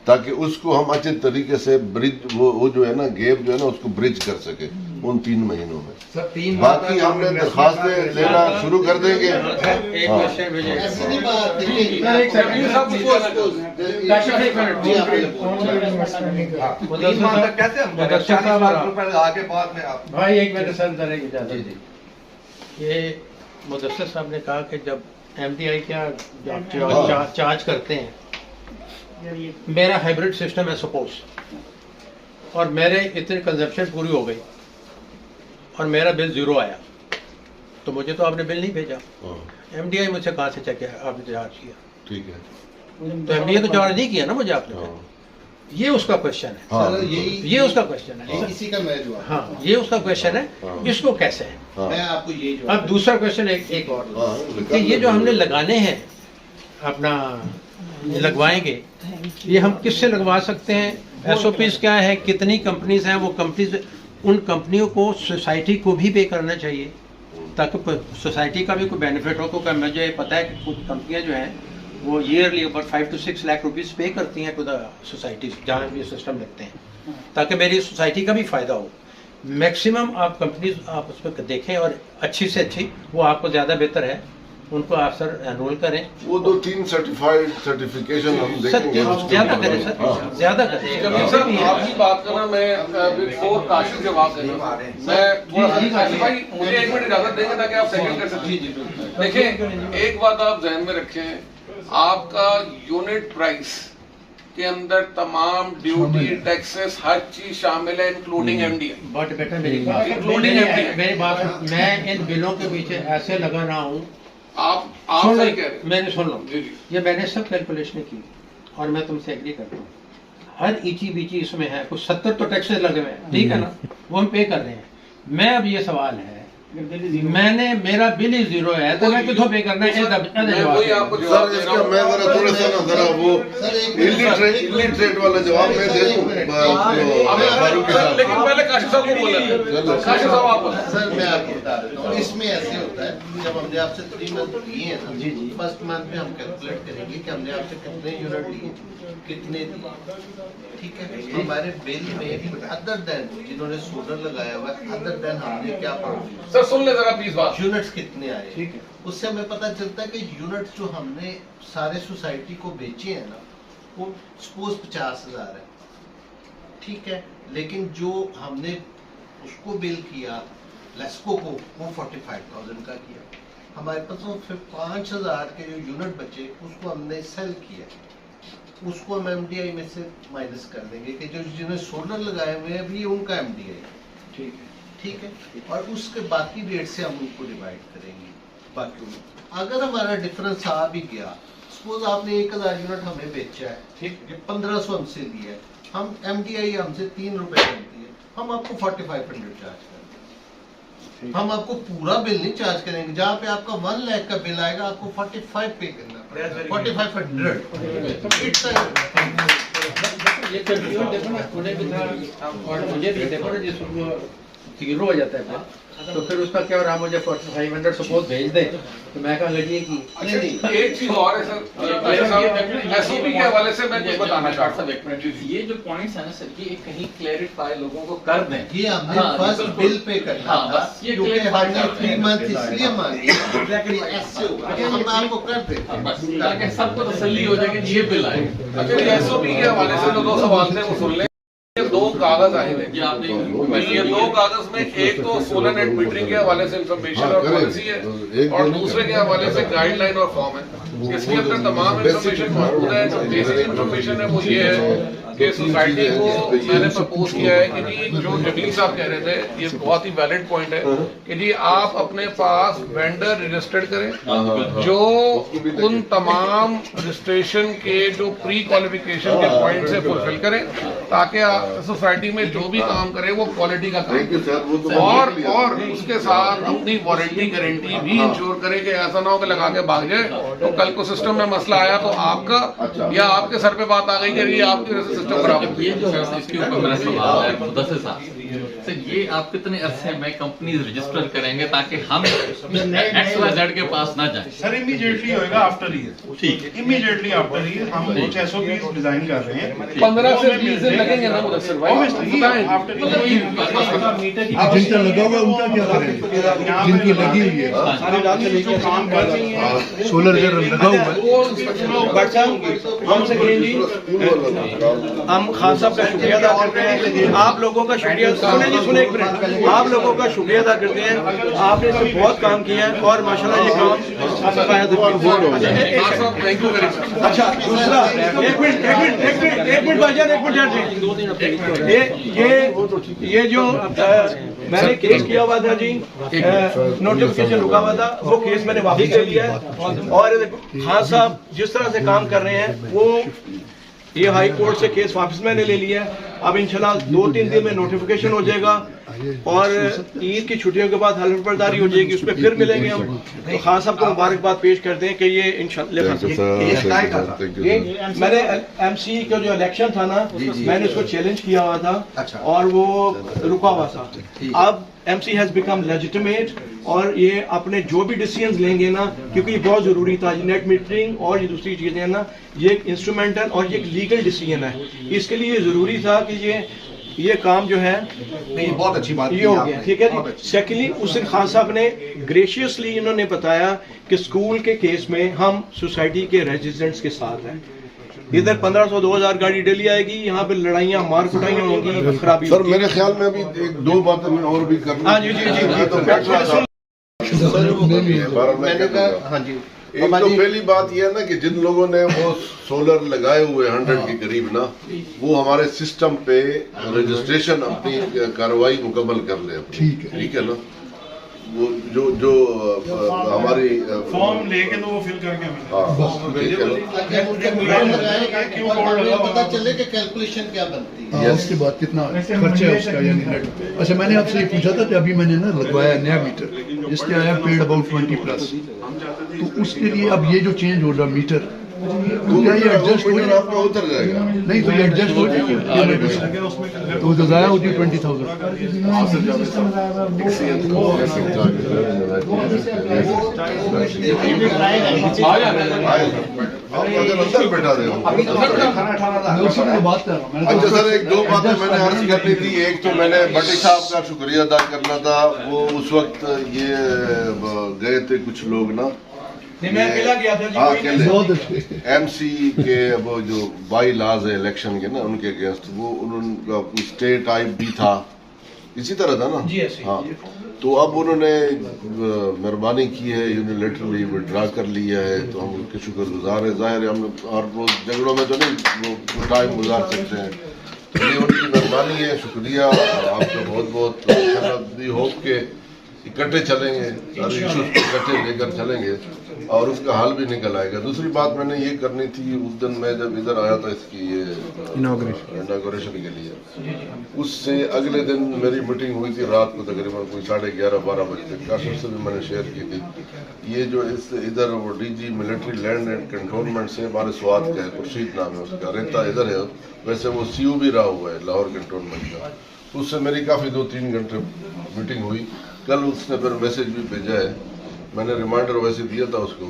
ताकि उसको हम अच्छे तरीके से ब्रिज वो जो है ना गैप जो है ना उसको ब्रिज कर सके उन 3 महीनों में। बाकी हमने दरखास्तें लेना शुरू कर देंगे। भाई एक मिनट सर, ये मुदस्सिर साहब ने कहा कि जब MDI क्या चार्ज करते हैं, मेरा हाइब्रिड सिस्टम है सपोज, और मेरे इतनी कंजप्शन पूरी हो गई और मेरा बिल 0 आया, तो मुझे तो आपने बिल नहीं भेजा। एमडीआई मुझसे कहाँ से चेक आपने चार्ज किया? ठीक है, तो एमडीआई तो चार्ज नहीं किया ना मुझे आपने। ये उसका क्वेश्चन है। सर, ये उसका क्वेश्चन है। इसी का मैं जवाब। हाँ, ये उसका क्वेश्चन है। इसको कैसे है? मैं आपको ये अब दूसरा क्वेश्चन एक और कि ये जो हमने लगाने हैं अपना लगवाएंगे, ये हम किससे लगवा सकते हैं? एसओपीज क्या है, कितनी कंपनीज हैं, वो कंपनीज, उन कंपनियों को सोसाइटी को भी पे करना चाहिए ताकि सोसाइटी का भी कोई बेनिफिट हो। क्योंकि मुझे पता है कि कुछ कंपनियां जो हैं वो yearly about 5 to 6 lakh rupees पे करती हैं टू द सोसाइटीज जहाँ भी सिस्टम लगते हैं, ताकि मेरी सोसाइटी का भी फायदा हो। मैक्सिमम आप कंपनीज आप उस पर देखें और अच्छी से अच्छी, वो आपको ज़्यादा बेहतर है, उनको आप सर एनरोल करें। वो 2-3 सर्टिफिकेशन हम देखेंगे, ज़्यादा करें सर, ज़्यादा करें। सर आपकी बात करना, मैं बिग फोर काशिफ जवाब देना, मैं भाई मुझे 1 मिनट इजाजत देंगे ताकि आप सेकंड कर सकते। देखिए, एक बात आप ध्यान में रखें, आपका यूनिट प्राइस के अंदर तमाम ड्यूटी, टैक्सेस, हर चीज शामिल है, इंक्लूडिंग एमडीआई। बट बेटा मेरी बात, इंक्लूडिंग एमडीआई। मेरी बात, मैं इन बिलों के पीछे ऐसे लगा रहा हूँ, आप सही कह रहे हैं। मैंने सुन लो, ये मैंने सब कैलकुलेशन की और मैं तुमसे एग्री करता हूँ। हर ईची बीची इसमें है, कुछ 70 तो टैक्सेस लगे हुए हैं, ठीक है ना, वो हम पे कर रहे हैं। मैं अब ये सवाल है, मैंने मेरा बिल ही 0 है तो मैं किथों पे करना है? सर इसका मैं जरा वो इलिटरेट वाला जवाब मैं दे दूं फारूक साहब। लेकिन पहले काशिफ साहब को बोला। काशिफ साहब आप सर, मैं आपको बता देता हूँ। इसमें ऐसे होता है, जब हमने आपसे 3 मंथ लिए हैं ना, जी जी, फर्स्ट मंथ में हम कैलकुलेट करेंगे कि हमने आपसे कितने यूनिट लिए, कितने दिए, ठीक है। हमारे बिल में अदर देन जिन्होंने सोलर लगाया हुआ है, अदर देन हमने क्या प्रोड्यूस, सर सुन ले जरा प्लीज बात, यूनिट्स कितने आए, ठीक है, उससे हमें पता चलता है कि यूनिट्स जो हमने सारे सोसाइटी को बेचे हैं ना, वो सपोज 50,000 है, ठीक है, लेकिन जो हमने उसको बिल किया लेस्को को, वो 45,000 का किया। हमारे पास वो फिर 5,000 के जो यूनिट बचे उसको हमने सेल किया, उसको हम एमडीआई में से माइनस कर देंगे कि जो जिन्होंने सोलर लगाए हुए हैं अभी उनका एमडीआई, ठीक है, ठीक है, और उसके बाकी रेट से हम उनको डिवाइड करेंगे। बाकी अगर हमारा डिफरेंस आ भी गया, सपोज आपने 1,000 यूनिट हमें बेचा है, ठीक है, 1,500 हमसे लिया है, हम एमडीआई हमसे 3 रुपए बनती है, हम आपको 4,500 चार्ज करेंगे। हम आपको पूरा बिल नहीं चार्ज करेंगे, जहाँ पे आपका 1 लाख का बिल आएगा आपको 45 पे करना पड़ेगा, 4,500। ये कंफ्यूजन देखो ना, उन्हें भी था और मुझे भी देखो ना, जिसको 0 हो जाता है तो फिर उसका क्या हो रहा, मुझे 4,500 सपोज भेज दें तो मैं कहा लड़िए की। एक चीज और है सर, एसओपी के हवाले से मैं कुछ बताना चाहता हूँ। ये जो पॉइंट्स है ना सर, ये कहीं क्लैरिफाई लोगों को कर दें। ये हमने फर्स्ट बिल पे करना था, क्योंकि हमने 3 मंथ इसलिए मांगे ऐसे होगा, हम आपको कर दें बस, ताकि सबको तसल्ली हो जाए कि ये बिल आए। अच्छा, एसओपी के हवाले से जो 2 सवाल थे वो सुन लें। 2 कागज आए थे, ये 2 कागज में एक तो सोलर नेट मीटरिंग के हवाले से इंफॉर्मेशन और पॉलिसी है, और दूसरे के हवाले से गाइडलाइन और फॉर्म है। इसके अंदर तमाम इंफॉर्मेशन मौजूद है। जो बेसिक इंफॉर्मेशन है वो ये है कि सोसाइटी को मैंने प्रपोज किया है कि जी, जो जमील साहब कह रहे थे, ये बहुत ही वैलिड पॉइंट है कि जी आप अपने पास वेंडर रजिस्टर्ड करें जो उन तमाम रजिस्ट्रेशन के जो प्री क्वालिफिकेशन के पॉइंट से फुलफिल करें, ताकि सोसाइटी में जो भी काम करे वो क्वालिटी का काम, और उसके साथ अपनी वारंटी गारंटी भी इंश्योर करे कि ऐसा ना हो कि लगा के भाग जाए तो कल को सिस्टम में मसला आया तो आपका या आपके सर पे बात आ गई कि ये आपकी वजह से सिस्टम खराब हो। ये जो है इसके ऊपर मेरा सवाल है मुदस्सिर साहब, सर ये आप कितने अरसे में कंपनी रजिस्टर करेंगे ताकि हम XYZ के पास ना जाए? सर इमीडिएटली होएगा आफ्टर ईयर, ठीक है, इमीडिएटली आफ्टर ईयर हम कुछ एसओपीज डिजाइन कर रहे हैं। 15 से 20 दिन लगेंगे ना मुदस्सिर भाई? जिनका लगा हुआ उनका क्या करें? जिनकी लगी हुई है, जो काम कर रही है, सोलर जो लगा हुआ है, हम खान साहब का शुक्रिया अदा करते हैं, आप लोगों का शुक्रिया। सुने एक मिनट, आप लोगों का शुक्रिया अदा करते हैं, आपने इसमें बहुत काम किया है और माशाल्लाह ये काम अच्छा। दूसरा एक मिनट भाईजान, एक मिनट ये जो मैंने केस किया हुआ था जी, नोटिफिकेशन रुका हुआ था, वो केस मैंने वापस ले लिया है। और खान साहब जिस तरह से काम कर रहे हैं वो ये हाई कोर्ट से केस वापस मैंने ले लिया है। अब इंशाल्लाह 2-3 दिन में नोटिफिकेशन हो जाएगा और ईद की छुट्टियों के बाद हल्फ बर्दारी हो जाएगी, उसमें फिर मिलेंगे हम। तो खान साहब को मुबारकबाद पेश करते हैं कि ये इंशाल्लाह मैंने MC का जो इलेक्शन था ना, मैंने उसको चैलेंज किया हुआ था और वो रुका हुआ था। अब MC हैज बिकम लेजिटिमेट और ये अपने जो भी डिसीजंस लेंगे ना, क्योंकि ये बहुत जरूरी था, नेट मीटरिंग और ये दूसरी चीजें ना, ये एक इंस्ट्रूमेंटल और ये एक लीगल डिसीजन है, इसके लिए जरूरी था कि ये काम जो है नहीं, बहुत अच्छी बात ये हो गया, ठीक है जी। सेकेंडली उस दिन खान साहब ने ग्रेशियसली इन्होंने बताया कि स्कूल के केस में हम सोसाइटी के रेजिडेंट्स के साथ हैं। इधर 1500-2000 गाड़ी डेली आएगी, यहाँ पे लड़ाइयाँ मार कुटाइयाँ होंगी, खराबी। सर मेरे ख्याल में अभी 1-2 बातें मैं और भी करनी। हाँ जी जी जी, मैंने कहा हाँ जी। एक तो पहली बात यह है ना कि जिन लोगों ने वो सोलर लगाए हुए 100 के करीब ना, वो हमारे सिस्टम पे रजिस्ट्रेशन अपनी कार्रवाई मुकम्मल कर ले। ठीक है ना, वो जो हमारी फॉर्म लेके तो वो फिल करके पता चले कि कैलकुलेशन क्या बनती है, उसके बाद कितना खर्चा है उसका यानी नेट। अच्छा मैंने आपसे ये पूछा था कि अभी मैंने ना लगवाया नया मीटर जिसके आया पेड अबाउट 20+, तो उसके लिए अब ये जो चेंज हो रहा मीटर क्या ये एडजस्ट हो जाएगा? आपका उतर जाएगा। नहीं तो ये एडजस्ट हो जाएगा तो जो ज़ाया होती है 20,000। अंदर बैठा रहे हो। अच्छा सर, 1-2 बातें मैंने अर्ज करनी थी। एक तो मैंने भट्टी साहब का शुक्रिया अदा करना था, वो उस वक्त ये गए थे कुछ लोग ना, मैं अकेला गया था जी, MC के वो जो बाई लॉज है इलेक्शन के ना, उनके अगेंस्ट वो उनका स्टे टाइप भी था, इसी तरह था ना। हाँ, तो अब उन्होंने मेहरबानी की है, यूनिलेटरली विड्रा कर लिया है, तो हम उनके शुक्रगुजार है। जाहिर है हम हर रोज झगड़ों में तो नहीं वो टाइम गुजार सकते हैं, तो ये उनकी मेहरबानी है, शुक्रिया। आपका बहुत बहुत होप के इकट्ठे चलेंगे, सारे इश्यूज इकट्ठे लेकर चलेंगे और उसका हल भी निकल आएगा। दूसरी बात मैंने ये करनी थी, उस दिन मैं जब इधर आया था इसकी ये इनॉग्रेशन के लिए, उससे अगले दिन मेरी मीटिंग हुई थी रात को तकरीबन कोई 11:30-12 बजे। काशिफ से भी मैंने शेयर की थी। ये जो इधर वो DG military land and cantonment से हमारे स्वाद का है, खुर्शीद नाम है उसका, रहता इधर है, वैसे वो CO भी रहा हुआ है लाहौर कंटोनमेंट का। उससे मेरी काफ़ी 2-3 घंटे मीटिंग हुई। कल उसने फिर मैसेज भी भेजा है, मैंने रिमाइंडर वैसे दिया था उसको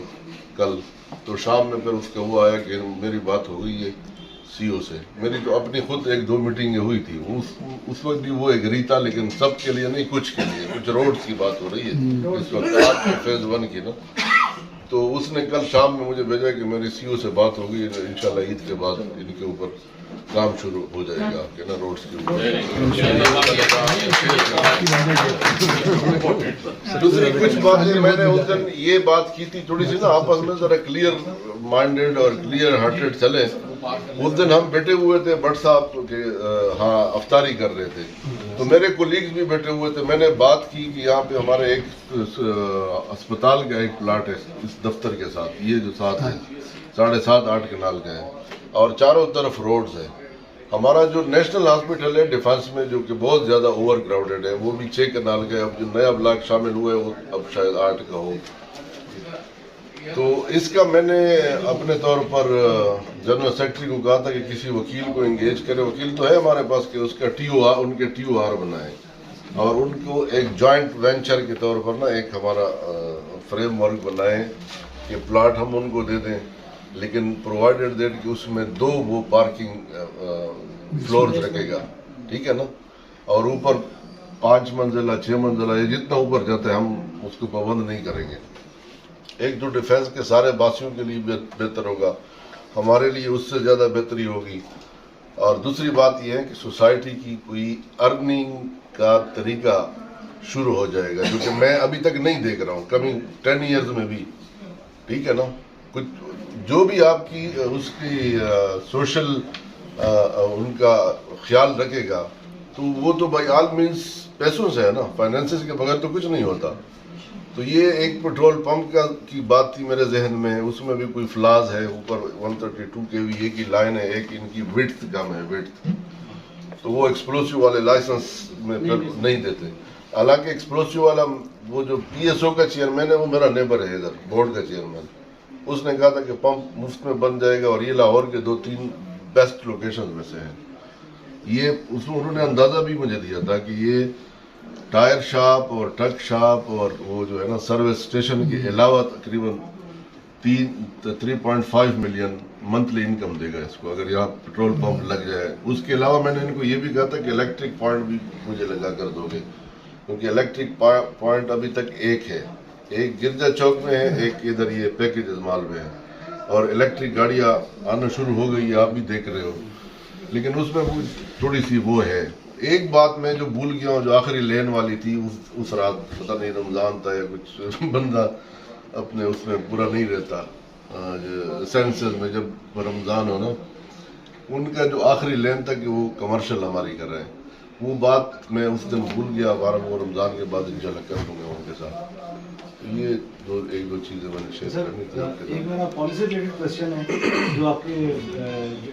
कल, तो शाम में फिर उसका वो आया कि मेरी बात हो गई है CO से। मेरी तो अपनी खुद 1-2 मीटिंगें हुई थी, उस वक्त भी वो एग्री था, लेकिन सब के लिए नहीं, कुछ के लिए, कुछ रोड्स की बात हो रही है इस वक्त फेज 1 की ना। तो उसने कल शाम में मुझे भेजा कि मेरी CO से बात हो गई, इंशाल्लाह ईद के बाद इनके ऊपर काम शुरू हो जाएगा आपके ना रोड्स के ऊपर। दूसरी कुछ बातें मैंने उस दिन ये बात की थी थोड़ी सी ना, आपस में जरा क्लियर माइंडेड और क्लियर हार्टेड चले। उस दिन हम बैठे हुए थे, भट्ट साहब के हाँ अफ्तारी कर रहे थे, तो मेरे कोलीग्स भी बैठे हुए थे। मैंने बात की कि यहाँ पे हमारे एक अस्पताल का एक प्लाट है इस दफ्तर के साथ, ये जो साथ है 7.5-8 कनाल का है और चारों तरफ रोड्स है। हमारा जो नेशनल हॉस्पिटल है डिफेंस में, जो कि बहुत ज्यादा ओवर क्राउडेड है, वो भी 6 कनाल का है। अब जो नया ब्लॉक शामिल हुआ है वो अब शायद 8 का हो। तो इसका मैंने अपने तौर पर जनरल सेक्रेटरी को कहा था कि किसी वकील को एंगेज करे, वकील तो है हमारे पास, कि उसका TOR उनके TOR बनाए और उनको एक जॉइंट वेंचर के तौर पर ना एक हमारा फ्रेमवर्क बनाए कि प्लाट हम उनको दे दें, लेकिन प्रोवाइडेड दैट कि उसमें 2 वो पार्किंग फ्लोर्स रखेगा, ठीक है ना, और ऊपर 5 मंजिला 6 मंजिला ये जितना ऊपर जाता है हम उसको पाबंद नहीं करेंगे। एक तो डिफेंस के सारे बासियों के लिए बेहतर होगा, हमारे लिए उससे ज्यादा बेहतरी होगी। और दूसरी बात यह है कि सोसाइटी की कोई अर्निंग का तरीका शुरू हो जाएगा, जो कि मैं अभी तक नहीं देख रहा हूँ कमिंग 10 ईयर्स में भी, ठीक है ना। कुछ जो भी आपकी उसकी सोशल उनका ख्याल रखेगा तो वो तो बाई ऑल मीन्स पैसों से है ना, फाइनेंसेस के बगैर तो कुछ नहीं होता। तो ये एक पेट्रोल पंप की बात थी मेरे जहन में, उसमें भी कोई फ्लाज है। ऊपर 132 kVA की लाइन है, एक इनकी विड्थ कम है, विड्थ, तो वो एक्सप्लोसिव वाले लाइसेंस में फिर नहीं देते। हालांकि एक्सप्लोसिव वाला वो जो PSO का चेयरमैन है वो मेरा नेबर है इधर, बोर्ड का चेयरमैन, उसने कहा था कि पंप मुफ्त में बन जाएगा और ये लाहौर के 2-3 बेस्ट लोकेशन में से है। ये उसमें उन्होंने अंदाजा भी मुझे दिया था कि ये टायर शॉप और ट्रक शॉप और वो जो है ना सर्विस स्टेशन के अलावा तकरीबन 3.5 मिलियन मंथली इनकम देगा इसको, अगर यहाँ पेट्रोल पंप लग जाए। उसके अलावा मैंने इनको ये भी कहा था कि इलेक्ट्रिक पॉइंट भी मुझे लगा कर दोगे, क्योंकि इलेक्ट्रिक पॉइंट अभी तक एक है, एक गिरजा चौक में है, एक इधर ये पैकेज माल में है, और इलेक्ट्रिक गाड़ियाँ आना शुरू हो गई है, आप भी देख रहे हो। लेकिन उसमें थोड़ी सी वो है। एक बात मैं जो भूल गया हूँ, जो आखिरी लेन वाली थी उस रात, पता नहीं रमजान था या कुछ, बंदा अपने उसमें पूरा नहीं रहता सेंसेस में, जब रमजान हो ना, उनका जो आखिरी लेन था कि वो कमर्शियल हमारी कर रहे हैं, वो बात मैं उस दिन भूल गया। वो रमजान के बाद इंशाल्लाह कर दूंगा उनके साथ। तो ये एक दो चीजें मैंने शेयर करनी थी। एक मेरा पॉलिसी रिलेटेड क्वेश्चन है जो आपके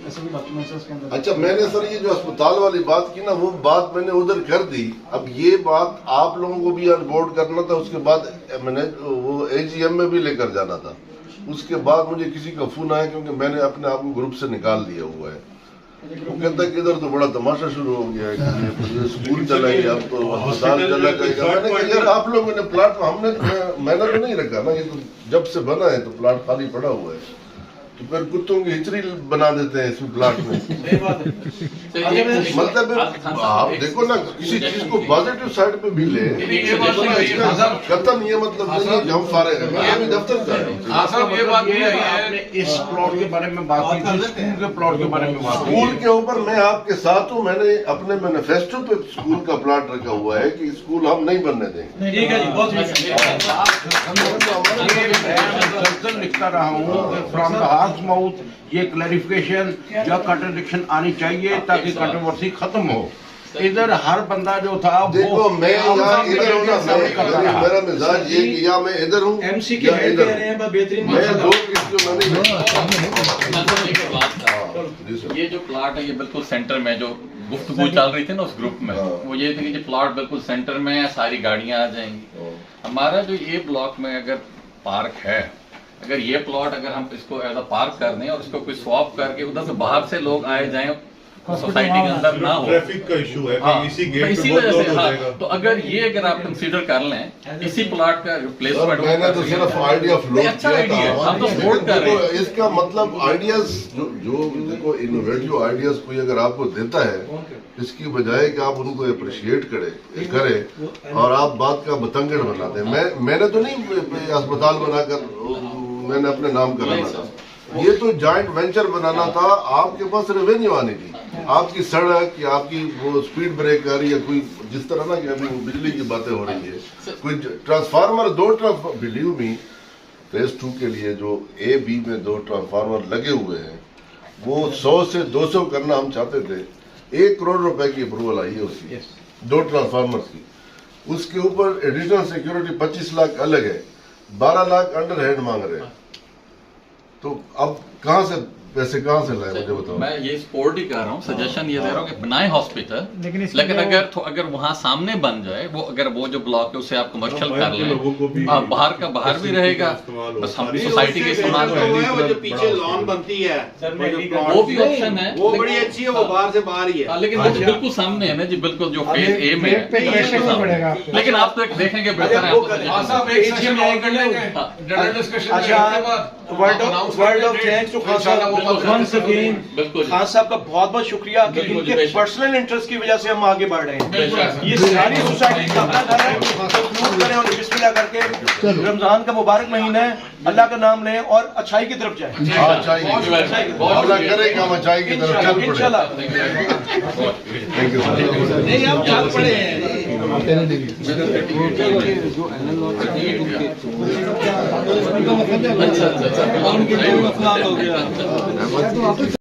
एसएमई डॉक्यूमेंट्स के अंदर। अच्छा, मैंने सर ये जो अस्पताल वाली बात की ना, वो बात मैंने उधर कर दी। अब ये बात आप लोगों को भी ऑन बोर्ड करना था, उसके बाद मैंने वो AGM में भी लेकर जाना था। उसके बाद मुझे किसी का फोन आया, क्योंकि मैंने अपने आप को ग्रुप से निकाल दिया हुआ है। वो कहता है कि इधर तो बड़ा तमाशा शुरू हो गया है कि स्कूल चला गया, अब तो अस्पताल चला जाएगा। मैंने कहा यार आप लोगों ने प्लाट, मैंने तो नहीं रखा ना, ये तो जब से बना है तो प्लाट खाली पड़ा हुआ है, तो फिर कुत्तों की हिचड़ी बना देते हैं इसमें प्लाट में। मतलब आप देखो ना, किसी चीज को पॉजिटिव साइड पे भी ले, खत्म ये मतलब नहीं है हम फारिग हैं। मैं अभी दफ्तर जा रहा हूँ। ये बात भी है, इस प्लॉट के बारे में बात की थी, स्कूल के प्लॉट के बारे में बात की। स्कूल के ऊपर मैं आपके साथ हूँ। मैंने अपने मैनिफेस्टो पे स्कूल का प्लाट रखा हुआ है कि स्कूल हम नहीं बनने देंगे। ठीक है जी, बहुत लिखता रहा हूँ फ्रॉम द हार्स माउथ, ये क्लैरिफिकेशन या कंट्रडिक्शन आनी चाहिए ताकि कंट्रोवर्सी खत्म हो। इधर हर बंदा जो था देखो, मैं यहाँ इधर हूँ ना, मेरा मिजाज ये कि या मैं इधर हूँ MC के हेड कह रहे हैं बेहतरीन। मैं दो किस्मों में ये जो प्लाट है ये बिल्कुल सेंटर में, जो गुफ्तगू चल रही थी ना उस ग्रुप में, वो ये थी कि प्लाट बिल्कुल सेंटर में है, सारी गाड़ियां आ जाएंगी। हमारा जो ये ब्लॉक में अगर पार्क है, अगर ये प्लॉट अगर हम इसको एज अ पार्क कर दें और इसको कोई स्वैप करके उधर से बाहर से लोग आए जाएं, सोसाइटी के अंदर ना हो, ट्रैफिक का इशू है, इसी गेट इसी वजह से तो अगर ये अगर आप कंसीडर कर लें इसी प्लॉट का रिप्लेसमेंट, मैंने तो सिर्फ आइडिया फ्लोट अच्छा आइडिया है, हम तो सपोर्ट कर रहे हैं। इसका मतलब आइडियाज जो देखो, इनोवेटिव आइडियाज कोई अगर आपको देता है, इसकी बजाय कि आप उनको अप्रिशिएट करें और आप बात का बतंगड़ बनाते हैं। मैंने तो नहीं अस्पताल बनाकर मैंने अपने नाम कराना था, ये तो जॉइंट वेंचर बनाना था। आपके पास रेवेन्यू आनी थी, आपकी सड़क या आपकी वो स्पीड ब्रेकर या कोई जिस तरह ना कि अभी बिजली की बातें हो रही है, कोई transformer, 2 transformer, believe me, phase 2 के लिए जो A-B में 2 ट्रांसफार्मर लगे हुए हैं, वो 100 से 200 करना हम चाहते थे। 1 करोड़ रुपए की अप्रूवल आई है उसकी, 2 ट्रांसफार्मर की। उसके ऊपर एडिशनल सिक्योरिटी 25 लाख अलग है, 12 लाख अंडर हैंड मांग रहे हैं। तो अब कहाँ से पैसे कहाँ से लाए, मुझे बताओ। मैं ये सपोर्ट ही कर रहा हूँ, सजेशन ये दे रहा हूँ कि बनाए हॉस्पिटल, लेकिन अगर वहाँ सामने बन जाए, वो अगर वो जो ब्लॉक है उसे आप कमर्शियल कर लें, बाहर का बाहर भी रहेगा, बस हम सोसाइटी के इस्तेमाल वो जो पीछे लॉन बनती है वो भी ऑप्शन है, वो बड़ी अच्छी है, वो बाहर से बाहर ही है, लेकिन वो बिल्कुल सामने है ना जी, बिल्कुल जो फेज A में है। लेकिन आप तो देखेंगे बेहतर है, word of thanks to Khan साहब वंस अगेन बिल्कुल खान साहब का बहुत बहुत शुक्रिया कि बिल्कुल, इनके बेशक। पर्सनल इंटरेस्ट की वजह से हम आगे बढ़ रहे बिल्कुल, हैं। ये सारी सोसाइटी का अपना घर है, कंक्लूड करें और बिस्मिल्लाह करके रमजान का मुबारक महीना है, अल्लाह का नाम लें और अच्छाई की तरफ जाएं। हाँ, अच्छाई की तरफ। अल्लाह करे कि हम अच्छाई की तरफ चल पड़े। इंशाल्लाह। Thank you. नहीं हम चल पड़े हैं। अच्छा